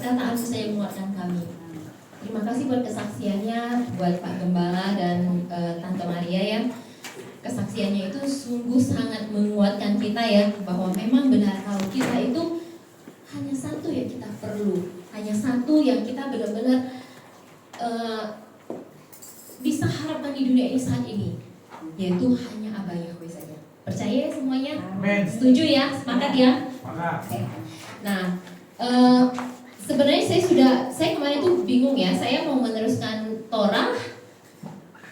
perkataan saya menguatkan kami. Terima kasih buat kesaksiannya, buat Pak Gembala dan Tante Maria ya. Kesaksiannya itu sungguh sangat menguatkan kita ya, bahwa memang benar kalau kita itu hanya satu yang kita perlu, hanya satu yang kita benar-benar bisa harapkan di dunia ini saat ini, yaitu hanya Abah Yahweh saja. Percaya ya semuanya? Amin. Setuju ya? Sepakat ya? Sepakat. Oke. Nah, sebenarnya saya kemarin tuh bingung ya, saya mau meneruskan Torah,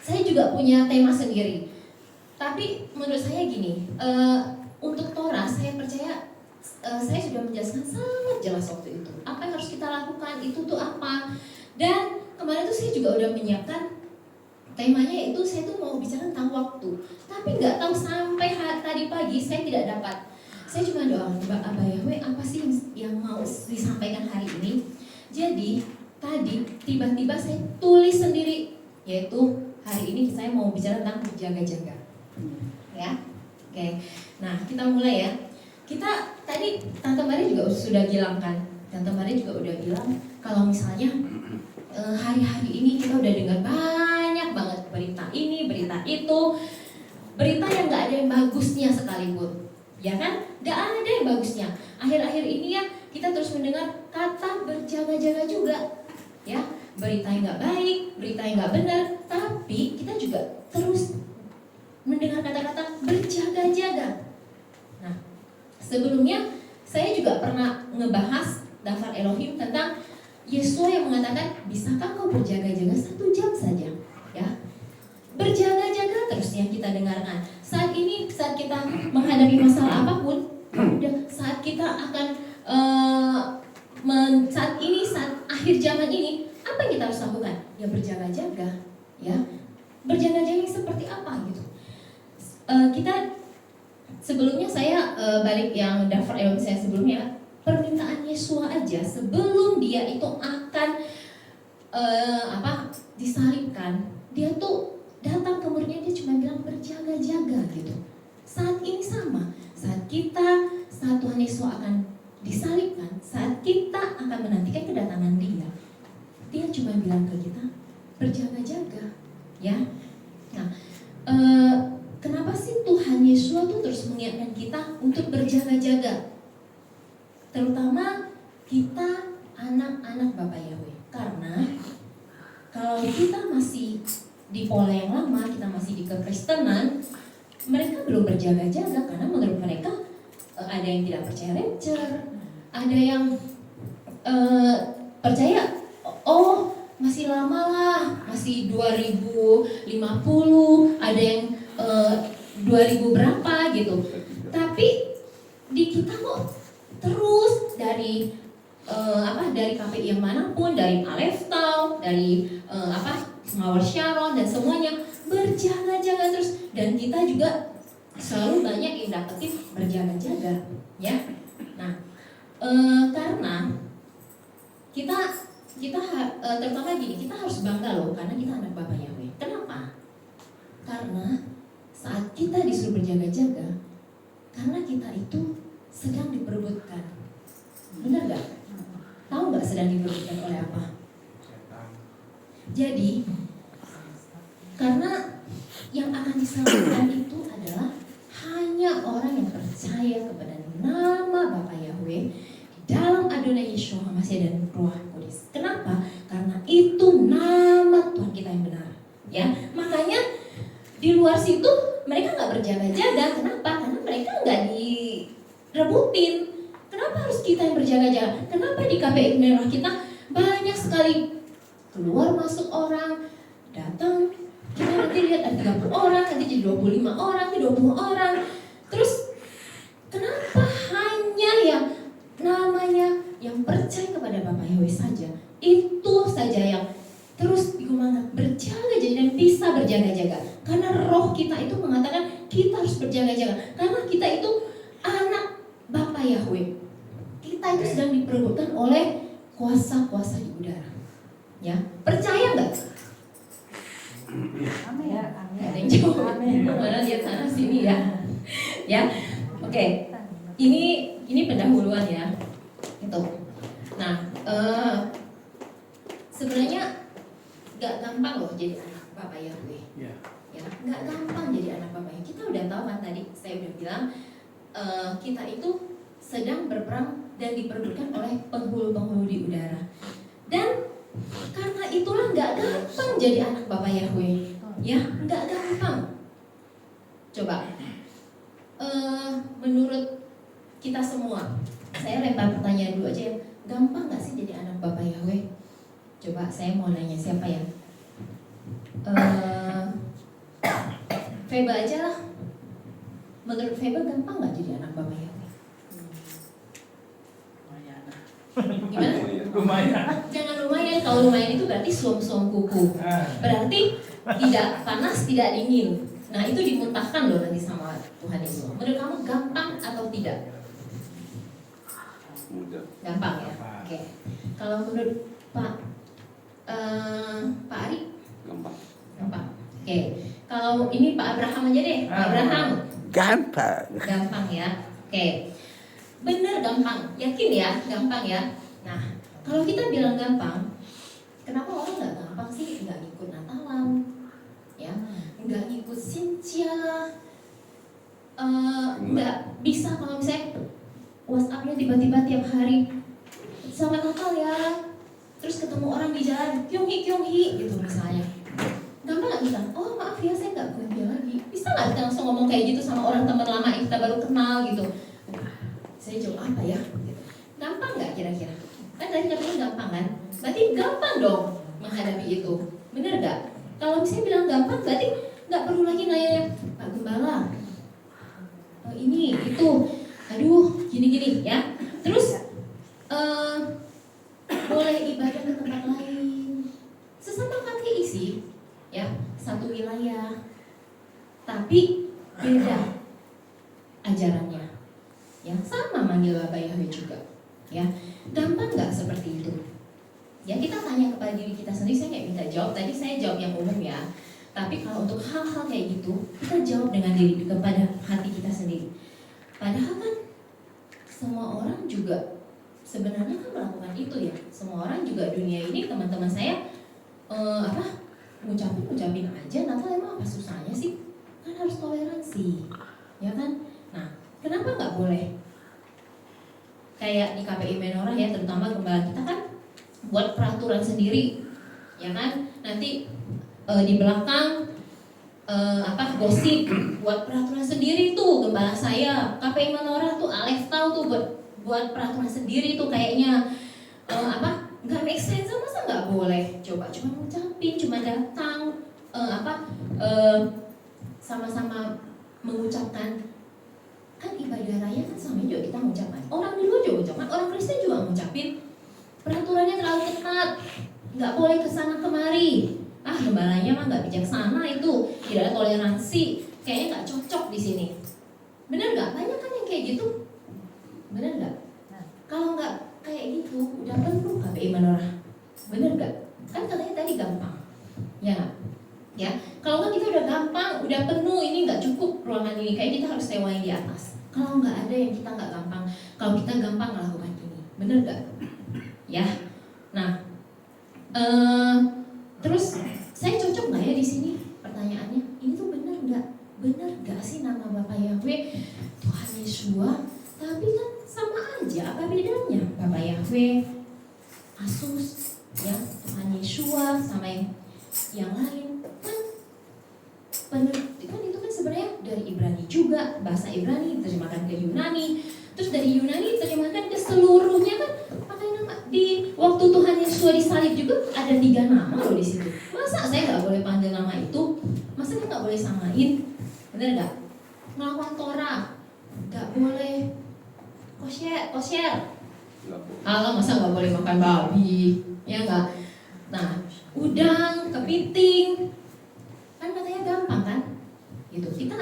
saya juga punya tema sendiri. Tapi menurut saya gini, untuk Torah saya percaya saya sudah menjelaskan sangat jelas waktu itu. Apa yang harus kita lakukan, itu tuh apa. Dan kemarin tuh saya juga udah menyiapkan temanya itu, saya tuh mau bicara tentang waktu. Tapi nggak tahu sampai tadi pagi saya tidak dapat. Saya cuma doa, Abah Yahweh apa sih yang mau disampaikan hari ini. Jadi tadi tiba-tiba saya tulis sendiri, yaitu hari ini saya mau bicara tentang berjaga-jaga. Ya, oke. Nah, kita mulai ya. Kita tadi Tante Maria juga sudah bilang kan. Tante Maria juga udah bilang kalau misalnya hari-hari ini kita udah dengar banyak banget berita ini, berita itu, berita yang nggak ada yang bagusnya sekalipun, ya kan? Nggak ada yang bagusnya. Akhir-akhir ini ya kita terus mendengar kata berjaga-jaga juga, ya. Berita yang nggak baik, berita yang nggak benar, tapi kita juga terus mendengar kata-kata berjaga-jaga. Nah, sebelumnya saya juga pernah ngebahas daftar Elohim tentang Yesua yang mengatakan, bisakah kau berjaga-jaga 1 jam saja? Ya, berjaga-jaga terus yang kita dengarkan. Saat ini, saat kita menghadapi masalah apapun, saat kita akan saat akhir zaman ini, apa yang kita harus lakukan? Ya berjaga-jaga, ya. Berjaga-jaga seperti apa gitu? Kita sebelumnya saya balik yang daftar Elohim saya sebelumnya, permintaan Yesua aja sebelum dia itu akan disalibkan, dia tuh datang ke muridnya, dia cuma bilang berjaga-jaga gitu. Saat ini sama, saat Tuhan Yesus akan disalibkan, saat kita akan menantikan kedatangan dia cuma bilang ke kita berjaga-jaga, ya. Nah, kenapa sih Tuhan Yesus tuh terus mengingatkan kita untuk berjaga-jaga? Terutama kita anak-anak Bapak Yahweh. Karena kalau kita masih di pola yang lama, kita masih di kekristenan, mereka belum berjaga-jaga karena menurut mereka ada yang tidak percaya rapture, ada yang percaya masih lama lah, masih 2050, ada yang 2000 berapa gitu. Tapi di kita kok terus dari KPI yang manapun, dari Aleph Tau, dari Mawar Sharon dan semuanya berjaga-jaga terus, dan kita juga selalu banyak yang dapetin berjaga-jaga, ya. Nah, karena kita terutama gini, kita harus bangga loh karena kita anak Bapak Yahweh. Kenapa? Karena saat kita disuruh berjaga-jaga, karena kita itu sedang diperebutkan. Benar gak? Tahu gak sedang diperebutkan oleh apa? Jadi, karena yang akan diselamatkan itu adalah hanya orang yang percaya kepada nama Bapa Yahweh dalam Adonai Yeshua HaMashiach dan Ruach Kudus. Kenapa? Karena itu nama Tuhan kita yang benar. Ya, makanya di luar situ mereka nggak berjaga-jaga. Kenapa? Karena mereka nggak direbutin. Kenapa harus kita yang berjaga-jaga? Kenapa di KPI Merah kita banyak sekali keluar masuk orang, datang, kita nanti lihat ada 30 orang, nanti jadi 25 orang, nanti 20 orang. Terus kenapa hanya yang namanya yang percaya kepada Bapak Yahweh saja, itu saja yang terus dikembangkan berjaga-jaga dan bisa berjaga-jaga? Karena roh kita itu mengatakan kita harus berjaga-jaga, karena kita itu anak Bapak Yahweh. Kita itu sedang diperebutkan oleh kuasa-kuasa di udara. Ya, percaya nggak? Amin. Amin. Ada yang jawab. Mana lihat sana sini ya. Ya, oke. Ini pendahuluan ya. Itu. Nah, jadi anak Bapak Yahweh. Ya. Ya, nggak gampang jadi anak Bapak Yahweh. Kita udah tahu kan tadi, saya udah bilang kita itu sedang berperang dan diperebutkan oleh penghulu-penghulu di udara. Dan karena itulah nggak gampang jadi anak Bapak Yahweh. Ya, nggak gampang. Coba, menurut kita semua, saya lempar pertanyaan dulu aja ya. Gampang nggak sih jadi anak Bapak Yahweh? Coba saya mau nanya siapa ya? Feba aja lah. Menurut Feba gampang nggak jadi anak Bapak Yahweh? Gimana? Lumayan. Jangan lumayan. Kalau lumayan itu berarti suam-suam kuku. Berarti tidak panas, tidak dingin. Nah itu dimuntahkan loh nanti sama Tuhan Yesus. Menurut kamu gampang atau tidak? Mudah. Gampang ya. Oke. Kalau menurut Pak Ari? Gampang. Gampang. Oke. Kalau ini Pak Abraham aja deh. Pak Abraham. Gampang. Gampang ya. Oke. Bener gampang. Yakin ya? Gampang ya. Nah, kalau kita bilang gampang, kenapa orang nggak gampang sih? Nggak ikut Natalan, ya? Nggak ikut Cynthia, nggak bisa kalau misalnya WhatsApp-nya tiba-tiba tiap hari selamat Natal ya, terus ketemu orang di jalan kyonghi gitu misalnya. Gampang nggak bisa? Oh maaf ya saya nggak kuliah lagi. Bisa nggak kita langsung ngomong kayak gitu sama orang teman lama yang kita baru kenal gitu? Saya jawab apa ya? Gampang nggak kira-kira? Kan tadi katanya gampang kan? Berarti gampang dong menghadapi itu. Bener nggak? Kalau misalnya bilang gampang berarti nggak perlu lagi nanya Pak Gembala. Ini itu, aduh gini-gini ya. Terus boleh ibadah ke tempat lain. Sesama KPI sih, ya satu wilayah, tapi beda ajarannya. Ya sama manggil Bapak Yahweh juga. Ya gampang nggak seperti itu? Ya kita tanya kepada diri kita sendiri. Saya nggak minta jawab. Tadi saya jawab yang umum ya. Tapi kalau untuk hal-hal kayak gitu, kita jawab dengan diri kepada hati kita sendiri. Padahal kan semua orang juga sebenarnya kan melakukan itu ya. Semua orang juga dunia ini teman-teman saya ngucapin aja. Natal emang apa susahnya sih? Kan harus toleransi, ya kan? Nah, kenapa nggak boleh? Kayak di KPI Menorah ya, terutama gembala kita kan buat peraturan sendiri, ya kan? Nanti di belakang gosip buat peraturan sendiri tuh gembala saya KPI Menorah tuh Alex tahu tuh buat peraturan sendiri tuh kayaknya nggak make sense, masa nggak boleh? Coba cuma ngucapin, cuma datang sama-sama mengucapkan. Kan ibadah raya kan sama juga kita mengucapkan. Orang di luar juga mengucapkan, orang Kristen juga mengucapin. Peraturannya terlalu ketat, nggak boleh kesana kemari. Gembalanya mah nggak bijaksana itu, tidak ada toleransi, kayaknya nggak cocok di sini. Bener nggak? Banyak kan yang kayak gitu. Bener nggak? Kalau nggak kayak gitu, udah penuh KPI Menorah. Bener nggak? Kan katanya tadi gampang, ya nggak? Ya, kalau nggak kita udah gampang, udah penuh, ini nggak cukup ruangan ini, kayak kita harus sewa yang di atas. Kalau nggak ada yang kita nggak gampang, kalau kita gampang melakukan ini, bener nggak? Ya, nah, terus saya cocok nggak ya di sini? Pertanyaannya, ini tuh bener nggak sih nama Bapak Yahweh Tuhan Yeshua? Tapi kan sama aja, apa bedanya? Bapak Yahweh, Asus, ya Tuhan Yeshua sama yang lain kan itu kan sebenarnya dari Ibrani juga, bahasa Ibrani diterjemahkan ke Yunani, terus dari Yunani diterjemahkan ke seluruhnya kan pakai nama. Di waktu Tuhan Yesus disalib juga ada 3 nama loh di situ. Masa saya nggak boleh panggil nama itu? Masa saya nggak boleh samain? Bener nggak? Melawan Torah nggak boleh kosher. Kalau masa nggak boleh makan babi, ya nggak? Nah, udang, kepiting, kan katanya gampang kan? Gitu. Kita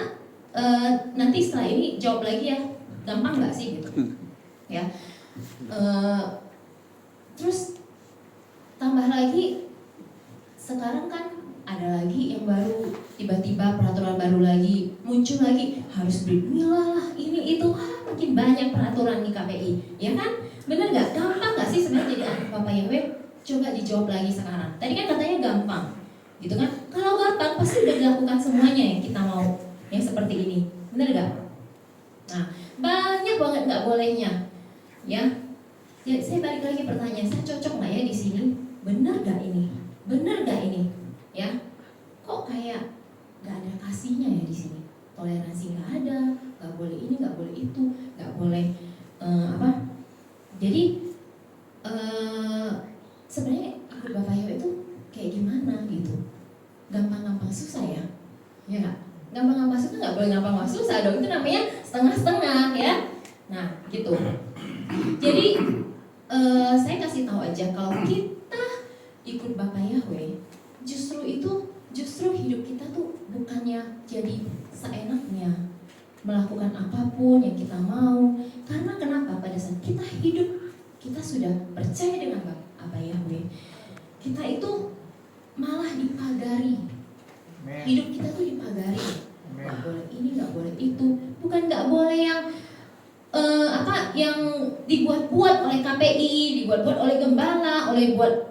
nanti setelah ini jawab lagi ya, gampang nggak sih gitu? Ya. Terus tambah lagi, sekarang kan ada lagi yang baru, tiba-tiba peraturan baru lagi muncul lagi, harus bermilah lah, ini itu, makin banyak peraturan di KPI, ya kan? Bener nggak? Gampang nggak sih sebenarnya jadi anak Bapak Yahweh? Coba dijawab lagi sekarang. Tadi kan katanya gampang. gitu kan? Kalau gampang pasti udah dilakukan semuanya yang kita mau, yang seperti ini, benar gak? Nah, banyak banget nggak bolehnya, ya. Ya, saya balik lagi pertanyaan, saya cocok nggak ya di sini? Benar gak ini? Benar gak ini? Ya, kok kayak nggak ada kasihnya ya di sini? Toleransi nggak ada, nggak boleh ini, nggak boleh itu, nggak boleh apa? Jadi sebenarnya ikut Bapak Yahweh itu kayak gimana gitu? Gampang-gampang susah ya? Ya nggak? Gampang-gampang susah nggak boleh gampang-gampang susah dong, itu namanya setengah-setengah ya. Nah gitu. Jadi saya kasih tahu aja kalau kita ikut Bapak Yahweh, justru hidup kita tuh bukannya jadi seenaknya melakukan apapun yang kita mau. Karena kenapa? Pada saat kita hidup, kita sudah percaya dengan Bapak Yahweh, kita itu malah dipagari. Hidup kita tuh dipagari. Nggak boleh ini, nggak boleh itu. Bukan nggak boleh yang yang dibuat-buat oleh KPI, dibuat-buat oleh gembala,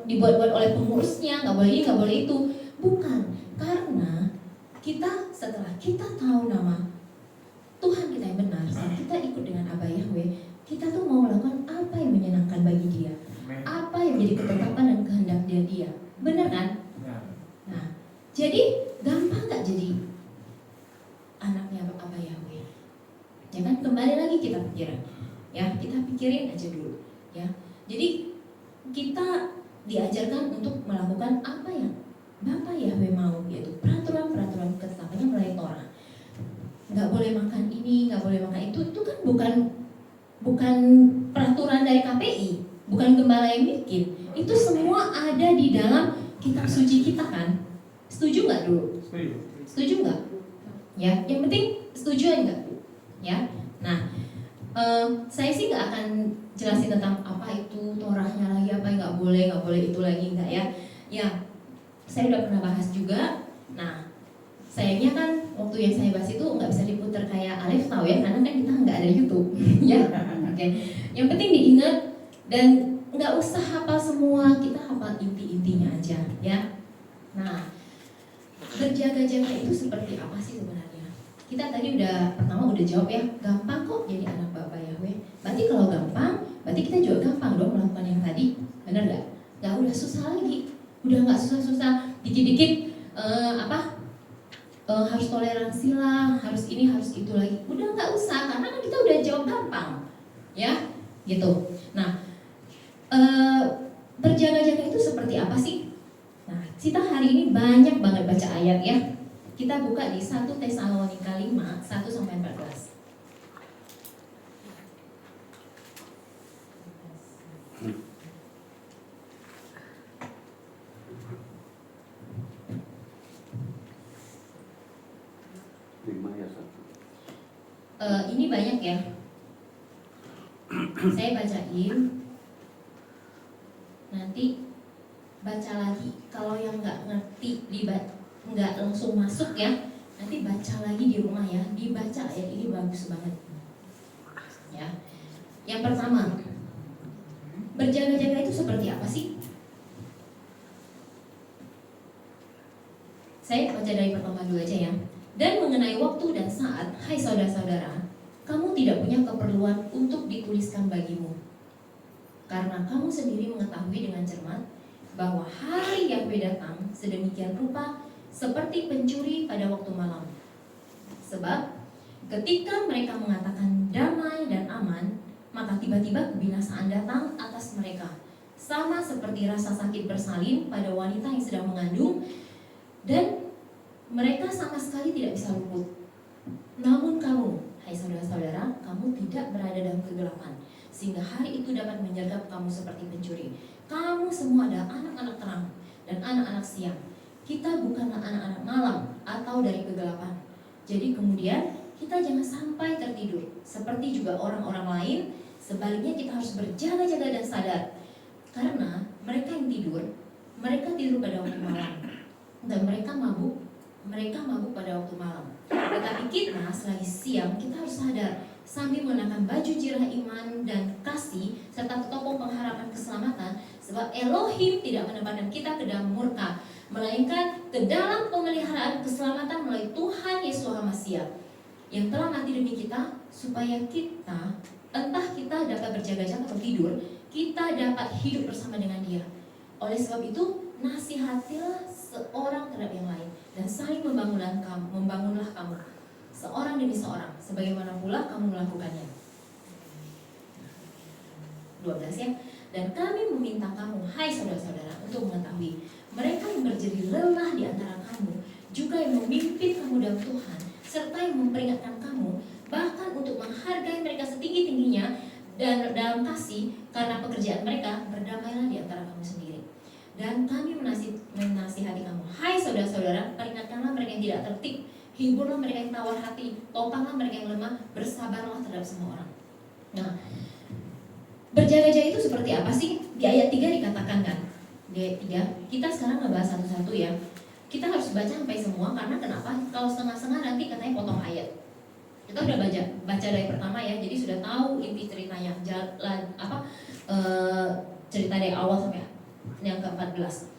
dibuat-buat oleh pengurusnya, nggak boleh ini, nggak boleh itu. Bukan, karena kita setelah kita tahu nama Tuhan kita yang benar, saat kita ikut dengan Abah Yahweh, kita tuh mau melakukan apa yang menyenangkan bagi Dia, apa yang menjadi ketetapan dan kehendak Dia. Benar kan? Nah, jadi gampang nggak jadi anaknya Abah Yahweh? Ya kan, kembali lagi kita pikirin, ya kita pikirin aja dulu, ya. Jadi kita diajarkan untuk melakukan apa yang Bapak Yahweh mau, yaitu peraturan-peraturan ketetapannya melalui Torah. Nggak boleh makan ini, nggak boleh makan itu kan bukan peraturan dari KPI, bukan gembala yang bikin. Itu semua ada di dalam kitab suci kita kan? Setuju nggak dulu? Setuju nggak? Ya, yang penting setuju nggak? Ya, nah, saya sih nggak akan jelasin tentang apa itu Torahnya lagi, apa yang nggak boleh itu lagi, nggak ya? Ya, saya udah pernah bahas juga. Nah, sayangnya kan waktu yang saya bahas itu nggak bisa diputar kayak Alif tahu ya, karena kan kita nggak ada YouTube, ya. Oke. Yang penting diingat dan nggak usah hafal semua, kita hafal inti-intinya aja, ya. Nah, berjaga-jaga itu seperti apa sih sebenarnya? Kita tadi pertama udah jawab ya, gampang kok jadi anak Bapak Yahweh. Berarti kalau gampang, berarti kita juga gampang dong melakukan yang tadi, benar nggak? Nggak udah susah lagi, udah nggak susah-susah, dikit-dikit harus toleransi lah, harus ini, harus itu lagi. Udah nggak usah, karena kan kita udah jawab gampang, ya, gitu. Nah, berjaga-jaga itu seperti apa sih? Nah, kita hari ini banyak banget baca ayat ya. Kita buka di 1 Tesalonika 5, 1-14. Ini banyak ya. Saya bacain, nanti baca lagi. Kalau yang nggak ngerti nggak langsung masuk ya, nanti baca lagi di rumah ya. Dibaca ayat ini bagus banget. Ya. Yang pertama, berjaga-jaga itu seperti apa sih? Saya baca dari pertama dulu aja ya. Dan mengenai waktu dan saat, hai saudara-saudara, kamu tidak punya keperluan untuk dituliskan bagimu. Karena kamu sendiri mengetahui dengan cermat bahwa hari Yahweh datang sedemikian rupa seperti pencuri pada waktu malam. Sebab ketika mereka mengatakan damai dan aman, maka tiba-tiba kebinasaan datang atas mereka, sama seperti rasa sakit bersalin pada wanita yang sedang mengandung, dan mereka sama sekali tidak bisa luput. Namun kamu, hai saudara-saudara, kamu tidak berada dalam kegelapan, sehingga hari itu dapat menyergap kamu seperti pencuri. Kamu semua adalah anak-anak terang dan anak-anak siang. Kita bukanlah anak-anak malam atau dari kegelapan. Jadi kemudian kita jangan sampai tertidur seperti juga orang-orang lain. Sebaliknya kita harus berjaga-jaga dan sadar, karena mereka yang tidur pada waktu malam, dan mereka mabuk pada waktu malam. Tetapi kita selagi siang, kita harus sadar sambil mengenakan baju jirah iman dan kasih serta topeng pengharapan keselamatan, Sebab Elohim tidak menempatkan kita ke dalam murka, melainkan ke dalam pemeliharaan keselamatan melalui Tuhan Yesus Hamasiah yang telah mati demi kita, supaya kita, entah kita dapat berjaga-jaga atau tidur, kita dapat hidup bersama dengan Dia. Oleh sebab itu, nasihatilah seorang terhadap yang lain dan saling membangunlah kamu seorang demi seorang, sebagaimana pula kamu melakukannya. 12 ya. Dan kami meminta kamu, hai saudara-saudara, untuk mengetahui mereka yang berjeri lelah di antara kamu, juga yang memimpin kamu dalam Tuhan, serta yang memperingatkan kamu, bahkan untuk menghargai mereka setinggi-tingginya dan dalam kasih, karena pekerjaan mereka, berdamailah di antara kamu sendiri. Dan kami menasihati kamu, hai saudara-saudara, peringatkanlah mereka yang tidak tertib, hiburlah mereka yang tawar hati, topanglah mereka yang lemah, bersabarlah terhadap semua orang. Nah, berjaga-jaga itu seperti apa sih? Di ayat 3 dikatakan kan, di ayat 3, kita sekarang ngebahas satu-satu ya. Kita harus baca sampai semua, karena kenapa? Kalau setengah-setengah nanti katanya potong ayat. Kita udah baca dari pertama ya, jadi sudah tahu inti ceritanya, cerita dari awal sampai yang ke-14.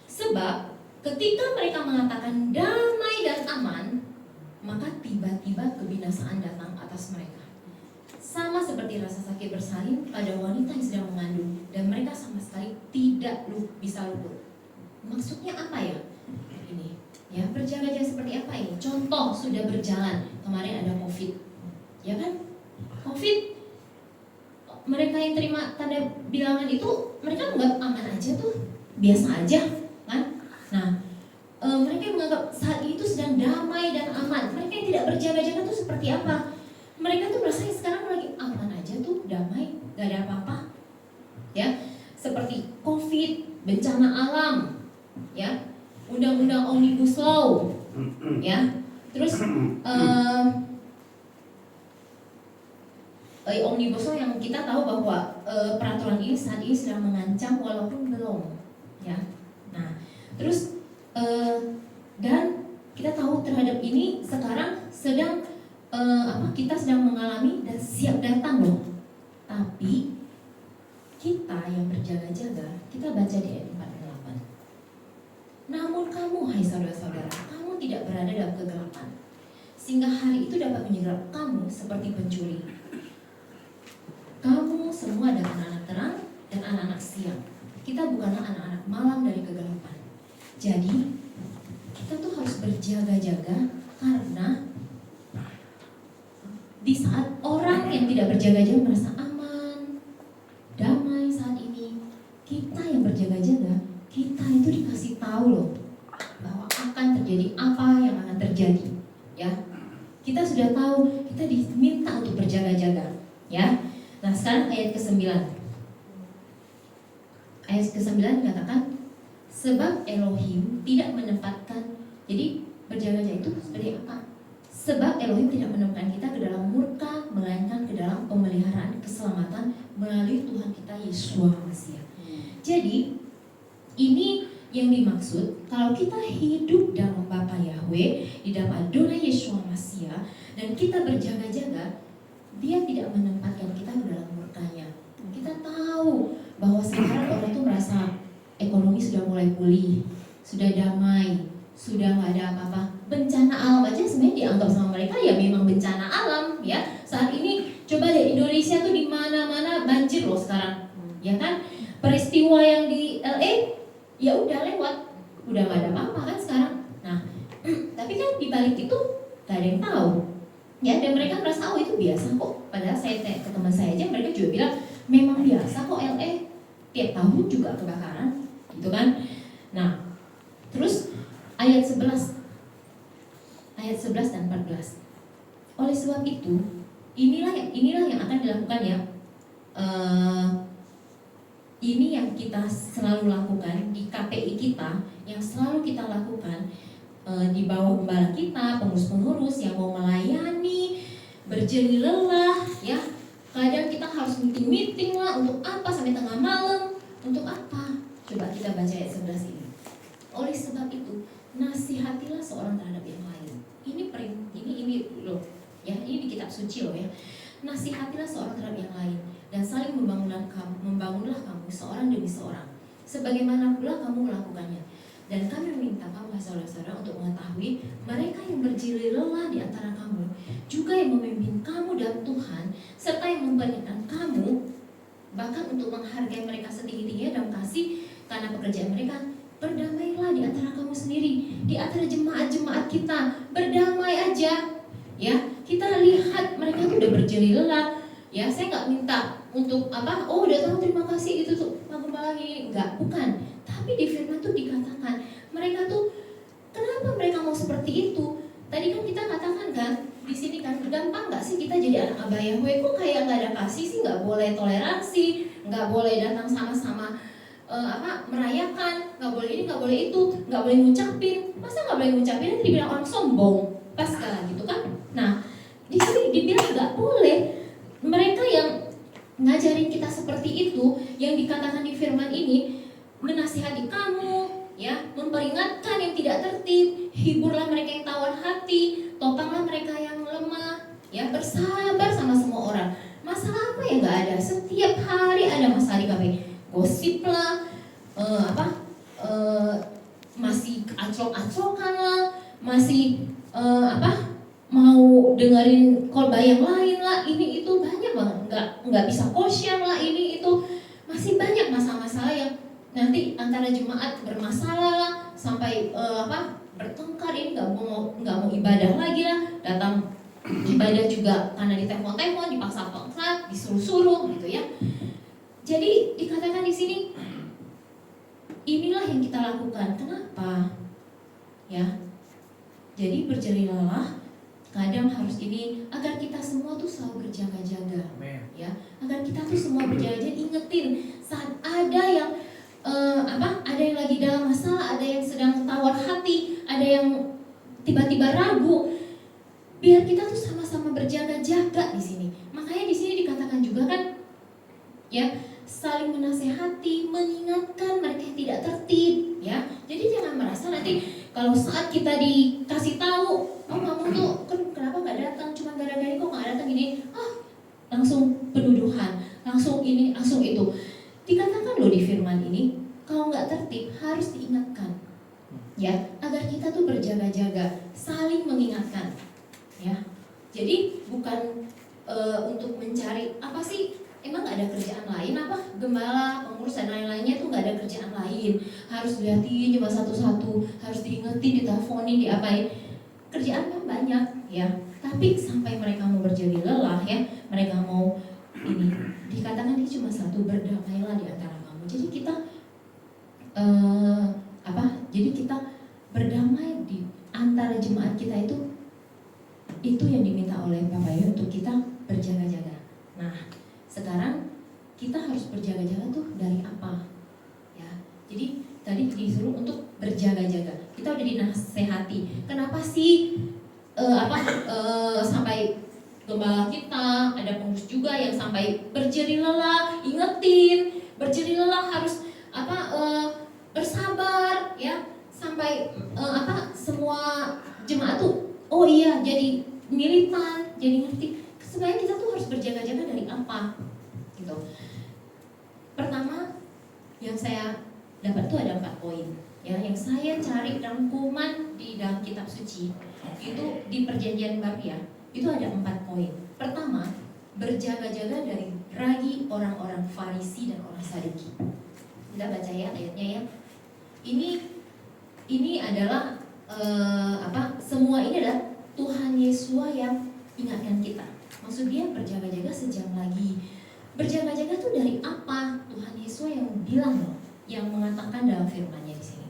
Sebab ketika mereka mengatakan damai dan aman, maka tiba-tiba kebinasaan datang atas mereka. Sama seperti rasa sakit bersalin pada wanita yang sedang mengandung, dan mereka sama sekali tidak bisa luput. Maksudnya apa ya? Ini ya, berjaga-jaga seperti apa ini? Contoh, sudah berjalan, kemarin ada COVID, ya kan? COVID, mereka yang terima tanda bilangan itu, mereka menganggap aman aja tuh, biasa aja, kan? Nah, mereka yang menganggap saat itu sedang damai dan aman. Mereka yang tidak berjaga-jaga tuh seperti apa? Mereka tuh merasa sekarang lagi aman aja tuh, damai, gak ada apa-apa, ya. Seperti COVID, bencana alam, ya, undang-undang Omnibus Law, ya. Terus Omnibus Law yang kita tahu bahwa peraturan ini saat ini sedang mengancam walaupun belum, ya. Nah, terus dan kita tahu terhadap ini sekarang sedang kita sedang mengalami dan siap datang loh. Tapi kita yang berjaga-jaga, kita baca di ayat 48. Namun kamu, hai saudara-saudara, kamu tidak berada dalam kegelapan, sehingga hari itu dapat menyerap kamu seperti pencuri. Kamu semua adalah anak-anak terang dan anak-anak siang. Kita bukanlah anak-anak malam dari kegelapan. Jadi kita tuh harus berjaga-jaga, karena di saat orang yang tidak berjaga-jaga merasa aman, damai saat ini, kita yang berjaga-jaga, kita itu dikasih tahu loh bahwa akan terjadi apa yang akan terjadi, ya. Kita sudah tahu, kita diminta untuk berjaga-jaga, ya. Nah, sekarang ayat ke-9. Ayat ke-9 dikatakan, sebab Elohim tidak menempatkan, jadi berjaga-jaga itu seperti apa? Sebab Elohim tidak menempatkan kita ke dalam murka, melainkan ke dalam pemeliharaan keselamatan melalui Tuhan kita Yesus Hamasiah. Jadi ini yang dimaksud, kalau kita hidup dalam Bapa Yahweh, di dalam Adonai Yesus Hamasiah, dan kita berjaga-jaga, Dia tidak menempatkan kita ke dalam murkanya. Kita tahu bahwa sekarang orang itu merasa ekonomi sudah mulai pulih, sudah damai, sudah nggak ada apa-apa. Bencana alam aja sebenarnya dianggap sama mereka ya memang bencana alam, ya. Saat ini coba lihat Indonesia tuh di mana-mana banjir loh sekarang, ya kan? Peristiwa yang di LA ya udah lewat, udah nggak ada apa-apa kan sekarang. Nah, tapi kan di balik itu nggak ada yang tahu, ya. Dan mereka merasa itu biasa kok. Padahal saya tanya ke teman saya aja, mereka juga bilang memang biasa kok LA, tiap tahun juga kebakaran, gitu kan? Nah, terus ayat 11 dan 14. Oleh sebab itu, inilah yang akan dilakukan ya. Ini yang kita selalu lakukan di KPI kita, yang selalu kita lakukan di bawah gembala kita, pengurus-pengurus yang mau melayani, berjeri lelah, ya. Kadang kita harus meeting lah, untuk apa sampai tengah malam, untuk apa? Coba kita baca ayat 11 ini. Oleh sebab itu, nasihatilah seorang terhadap yang lain. Ini loh, ya, ini di kitab suci loh ya. Nasihatilah seorang terhadap yang lain dan saling membangunlah kamu seorang demi seorang, sebagaimana pula kamu melakukannya. Dan kami meminta kamu, hai saudara-saudara, untuk mengetahui mereka yang berjeri lelah di antara kamu, juga yang memimpin kamu dalam Tuhan, serta yang memperingatkan kamu, bahkan untuk menghargai mereka setinggi-tingginya dalam kasih karena pekerjaan mereka. Berdamailah di antara kamu sendiri, di antara jemaat-jemaat kita, berdamai aja. Ya, kita lihat mereka tuh udah berjeri lelah. Ya, saya nggak minta untuk apa? Oh, udah tahu, terima kasih itu tuh, Gembala lagi. Enggak, bukan. Tapi di firman tuh dikatakan mereka tuh, kenapa mereka mau seperti itu? Tadi kan kita katakan kan di sini kan, gampang nggak sih kita jadi anak Abah Yahweh? Kok kayak nggak ada kasih sih? Nggak boleh toleransi, nggak boleh datang sama-sama merayakan, nggak boleh ini, nggak boleh itu, nggak boleh ngucapin. Masa nggak boleh ngucapin? Nanti dibilang orang sombong, pas kan gitu kan? Nah, di sini dibilang nggak boleh. Mereka yang ngajarin kita seperti itu, yang dikatakan di firman ini, menasihati kamu, ya, memperingatkan yang tidak tertib, hiburlah mereka yang tawar hati, topanglah mereka yang lemah, ya, bersabar sama semua orang. Masalah apa yang nggak ada? Setiap hari ada masalah di KPI. Gosip lah, masih aclok-aclokan lah, masih mau dengerin khotbah yang lain lah, ini itu banyak banget, nggak bisa kosyam lah, ini itu masih banyak masalah-masalah yang nanti antara jemaat bermasalah lah, sampai bertengkar, ini nggak mau ibadah lagi lah, datang ibadah juga karena ditelepon-telepon, dipaksa-paksa, disuruh-suruh gitu ya. Jadi dikatakan di sini, inilah yang kita lakukan. Kenapa? Ya, jadi berjeri lelah kadang harus ini agar kita semua tuh selalu berjaga-jaga, ya, agar kita tuh semua berjaga-jaga, ingetin saat ada yang ada yang lagi dalam masalah, ada yang sedang tawar hati, ada yang tiba-tiba ragu, biar kita tuh sama-sama berjaga-jaga di sini. Makanya di sini dikatakan juga kan, ya, saling menasehati, mengingatkan mereka yang tidak tertib, ya. Jadi jangan merasa nanti kalau saat kita dikasih tahu, oh kamu tuh kenapa nggak datang, cuma gara-gara kok nggak datang gini, langsung penuduhan, langsung ini, langsung itu. Dikatakan loh di firman ini, kalau nggak tertib harus diingatkan, ya, agar kita tuh berjaga-jaga, saling mengingatkan, ya. Jadi bukan untuk mencari apa sih, emang nggak ada kerjaan lain apa, gembala, pengurus dan lain-lainnya tuh nggak ada kerjaan lain, harus dilihatin cuma satu-satu, harus diingetin, diteleponin, diapain, kerjaan kan banyak, ya. Tapi sampai mereka mau berjeri lelah, ya, mereka mau ini, dikatakan ini cuma satu, berdamailah di antara kamu. Jadi kita jadi kita berdamai di antara jemaat kita, itu yang diminta oleh Bapak Ibu untuk kita berjaga-jaga. Nah, sekarang kita harus berjaga-jaga tuh dari apa? Ya, jadi tadi disuruh untuk berjaga-jaga. Kita udah dinasehati. Kenapa sih sampai gembala kita, ada pengurus juga yang sampai berjeri lelah, ingetin, berjeri lelah harus bersabar, ya, sampai semua jemaat tuh, oh iya, jadi militan, jadi ngerti. Sebenarnya kita tuh harus berjaga-jaga dari apa? Gitu. Pertama, yang saya dapat tuh ada 4 poin. Ya, yang saya cari rangkuman di dalam kitab suci itu di Perjanjian Baru, ya, itu ada 4 poin. Pertama, berjaga-jaga dari ragi orang-orang Farisi dan orang Saduki. Kita baca ya ayatnya, ya. Ini adalah semua ini adalah Tuhan Yesus yang ingatkan kita. Maksud dia berjaga-jaga sejam lagi. Berjaga-jaga tuh dari apa? Tuhan Yesus yang bilang loh, yang mengatakan dalam firman-Nya di sini.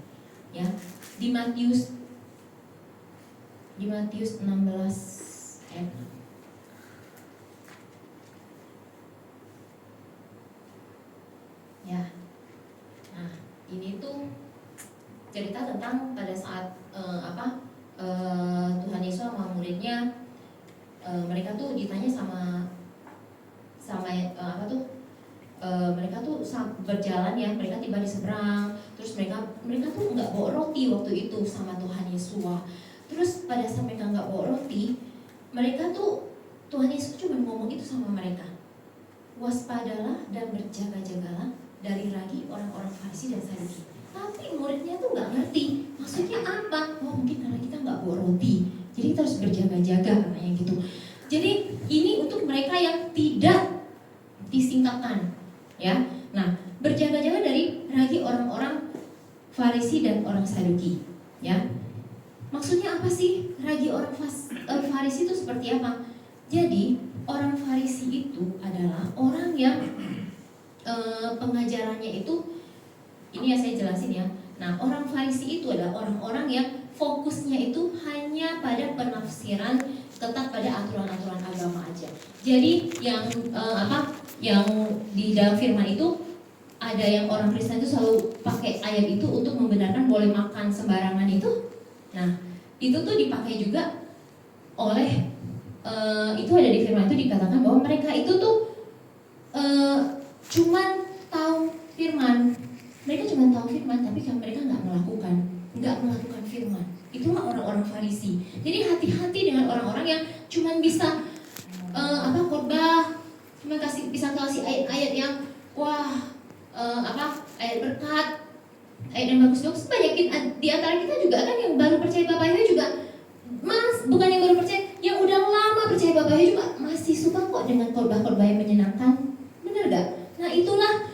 Ya, di Matius 16 ayat 6. Ya. Nah, ini tuh cerita tentang pada saat Tuhan Yesus sama muridnya, mereka tuh ditanya mereka tuh berjalan, ya, mereka tiba di seberang, terus mereka tuh nggak bawa roti waktu itu sama Tuhan Yesus. Terus pada saat mereka nggak bawa roti, mereka tuh, Tuhan Yesus cuma ngomong itu sama mereka, waspadalah dan berjaga-jagalah dari ragi orang-orang Farisi dan Saduki. roti. Jadi kita harus berjaga-jaga katanya gitu. Jadi ini untuk mereka yang tidak disingkapkan, ya. Nah, berjaga-jaga dari ragi orang-orang Farisi dan orang Saduki, ya. Maksudnya apa sih ragi orang Farisi itu seperti apa? Jadi orang Farisi itu adalah orang yang pengajarannya itu, ini ya saya jelasin ya. Nah, orang Farisi itu adalah orang-orang yang fokusnya itu hanya pada penafsiran, ketat pada aturan-aturan agama aja. Jadi yang yang di dalam firman itu ada yang orang Kristen itu selalu pakai ayat itu untuk membenarkan boleh makan sembarangan itu. Nah, itu tuh dipakai juga oleh itu ada di firman itu dikatakan bahwa mereka itu tuh cuman tahu firman. Mereka cuma tahu firman, tapi kan mereka nggak melakukan firman. Itulah orang-orang Farisi. Jadi hati-hati dengan orang-orang yang cuma bisa khotbah, cuma bisa kasih ayat-ayat yang ayat berkat, ayat yang bagus-bagus. Banyak di antara kita juga kan yang baru percaya Bapak Ibu juga, bukan yang baru percaya, yang udah lama percaya Bapak Ibu juga masih suka kok dengan khotbah-khotbah yang menyenangkan, benar gak? Nah itulah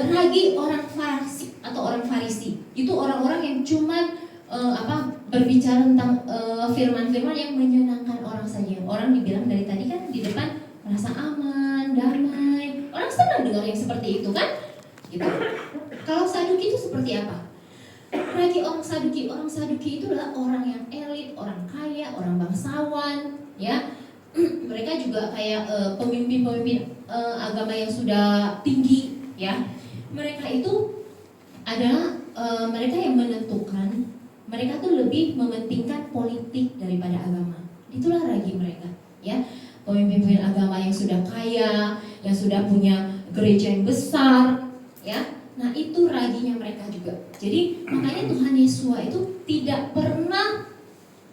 ragi orang Farisi atau orang Farisi. Itu orang-orang yang cuman berbicara tentang firman-firman yang menyenangkan orang saja. Orang dibilang dari tadi kan di depan merasa aman, damai. Orang senang dengar yang seperti itu kan? Gitu. Kalau Saduki itu seperti apa? Ragi orang Saduki itu adalah orang yang elit, orang kaya, orang bangsawan, ya. Mereka juga kayak pemimpin-pemimpin agama yang sudah tinggi, ya. Mereka itu adalah mereka yang menentukan. Mereka tuh lebih mementingkan politik daripada agama. Itulah ragi mereka, ya. Pemimpin agama yang sudah kaya, yang sudah punya gereja yang besar, ya. Nah itu raginya mereka juga. Jadi makanya Tuhan Yesus itu tidak pernah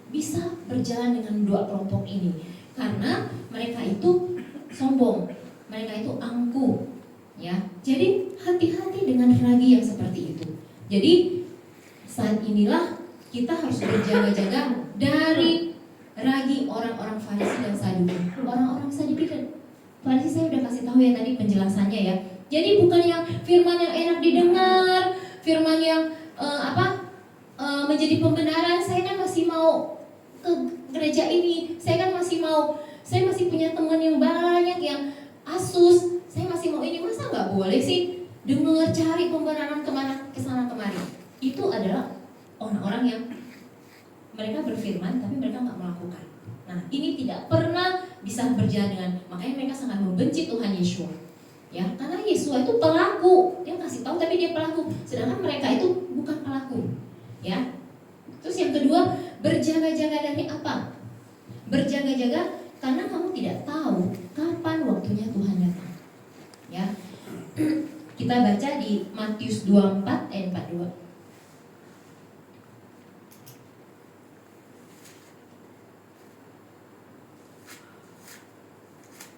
bisa berjalan dengan dua kelompok ini, karena mereka itu sombong, mereka itu angkuh, ya. Jadi hati-hati dengan ragi yang seperti itu. Jadi saat inilah kita harus berjaga-jaga dari ragi orang-orang Farisi dan Saduki. Orang-orang Saduki dan Farisi saya udah kasih tahu ya tadi penjelasannya ya. Jadi bukan yang firman yang enak didengar, firman yang menjadi pembenaran. Saya kan masih mau ke gereja ini, saya kan masih punya teman yang banyak yang asus, saya masih mau ini. Masa nggak boleh sih dengar cari pembenaran kesana kemari? Itu adalah orang-orang yang mereka berfirman tapi mereka nggak melakukan. Nah ini tidak pernah bisa berjalan dengan, makanya mereka sangat membenci Tuhan Yesus, ya, karena Yesus itu pelaku, dia kasih tahu tapi dia pelaku, sedangkan mereka itu bukan pelaku, ya. Terus yang kedua, berjaga-jaga dari apa? Berjaga-jaga karena kamu tidak tahu kapan waktunya Tuhan datang, ya. Kita baca di Matius 24 ayat 42.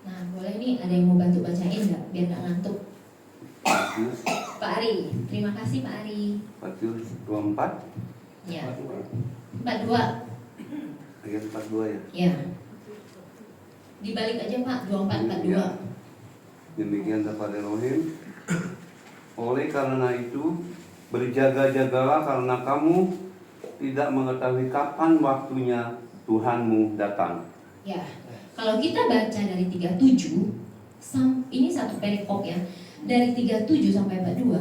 Nah, boleh nih ada yang mau bantu bacain nggak biar nggak ngantuk? Pak Ari, terima kasih Pak Ari. Matius 24. Ya. 42. Ayat 42 ya. Ya. Dibalik aja Pak, 24 42. Ya. Demikian dapat Elohim. Oleh karena itu, berjaga-jagalah karena kamu tidak mengetahui kapan waktunya Tuhanmu datang. Ya. Kalau kita baca dari 37, ini satu perikop ya, dari 37 sampai 42,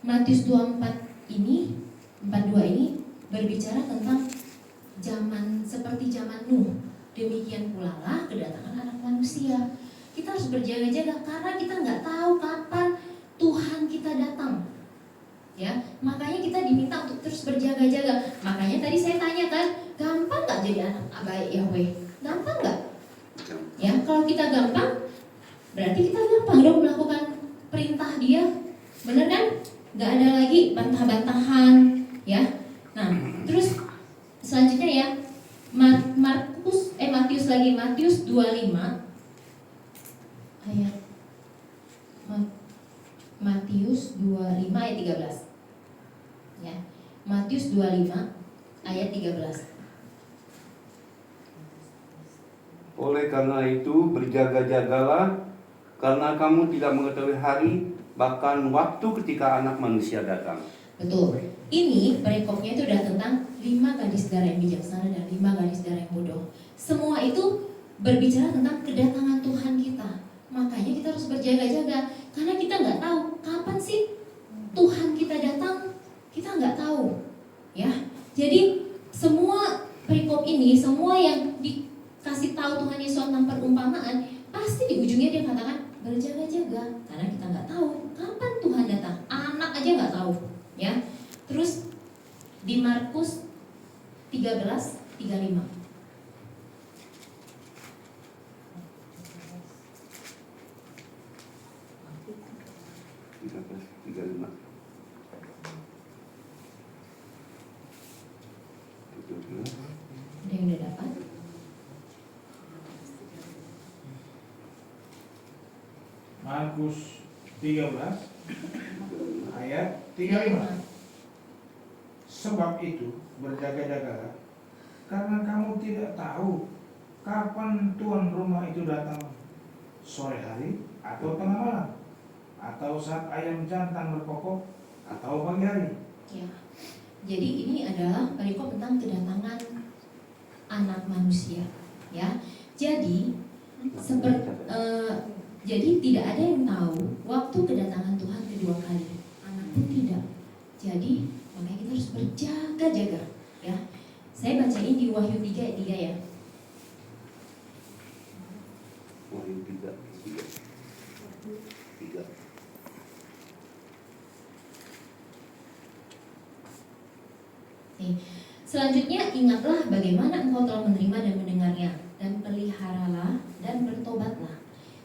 Matius 24 ini, 42 ini berbicara tentang zaman seperti zaman Nuh. Demikian pula lah kedatangan anak manusia. Kita harus berjaga-jaga karena kita nggak tahu kapan Tuhan kita datang. Ya, makanya kita diminta untuk terus berjaga-jaga. Makanya tadi saya tanya kan, gampang nggak jadi anak baik Yahweh? Gampang nggak? Ya, kalau kita gampang, berarti kita gampang dong melakukan perintah Dia, bener kan? Gak ada lagi bantah-bantahan, ya. Nah, terus selanjutnya ya, Matius 25 ayat Matius 25 ayat 13. Ya. Matius 25 ayat 13. Oleh karena itu berjaga-jagalah, karena kamu tidak mengetahui hari bahkan waktu ketika Anak Manusia datang. Betul. Ini perikopnya itu udah tentang 5 gadis darah yang bijaksana dan 5 gadis darah yang bodoh. Semua itu berbicara tentang kedatangan Tuhan kita. Makanya kita harus berjaga-jaga, karena kita nggak tahu kapan sih Tuhan kita datang. Kita nggak tahu, ya. Jadi semua perikop ini, semua yang dikasih tahu Tuhan Yesus tentang perumpamaan, pasti di ujungnya dia katakan berjaga-jaga, karena kita nggak tahu kapan Tuhan datang. Anak aja nggak tahu, ya. Terus di Markus 13:35. Ada yang udah dapat? Markus 13 ayat 35. Sebab itu berjaga-jagalah, karena kamu tidak tahu kapan tuan rumah itu datang, sore hari atau tengah malam, atau saat ayam jantan berkokok, atau pagi hari. Ya. Jadi ini adalah perikop tentang kedatangan Anak Manusia, ya. Jadi jadi tidak ada yang tahu waktu kedatangan Tuhan kedua kali. Anak pun tidak. Jadi makanya kita harus berjaga-jaga, ya. Saya bacain di Wahyu 3 ayat 3, ya. Wahyu 3. Selanjutnya, ingatlah bagaimana engkau telah menerima dan mendengarnya, dan peliharalah dan bertobatlah.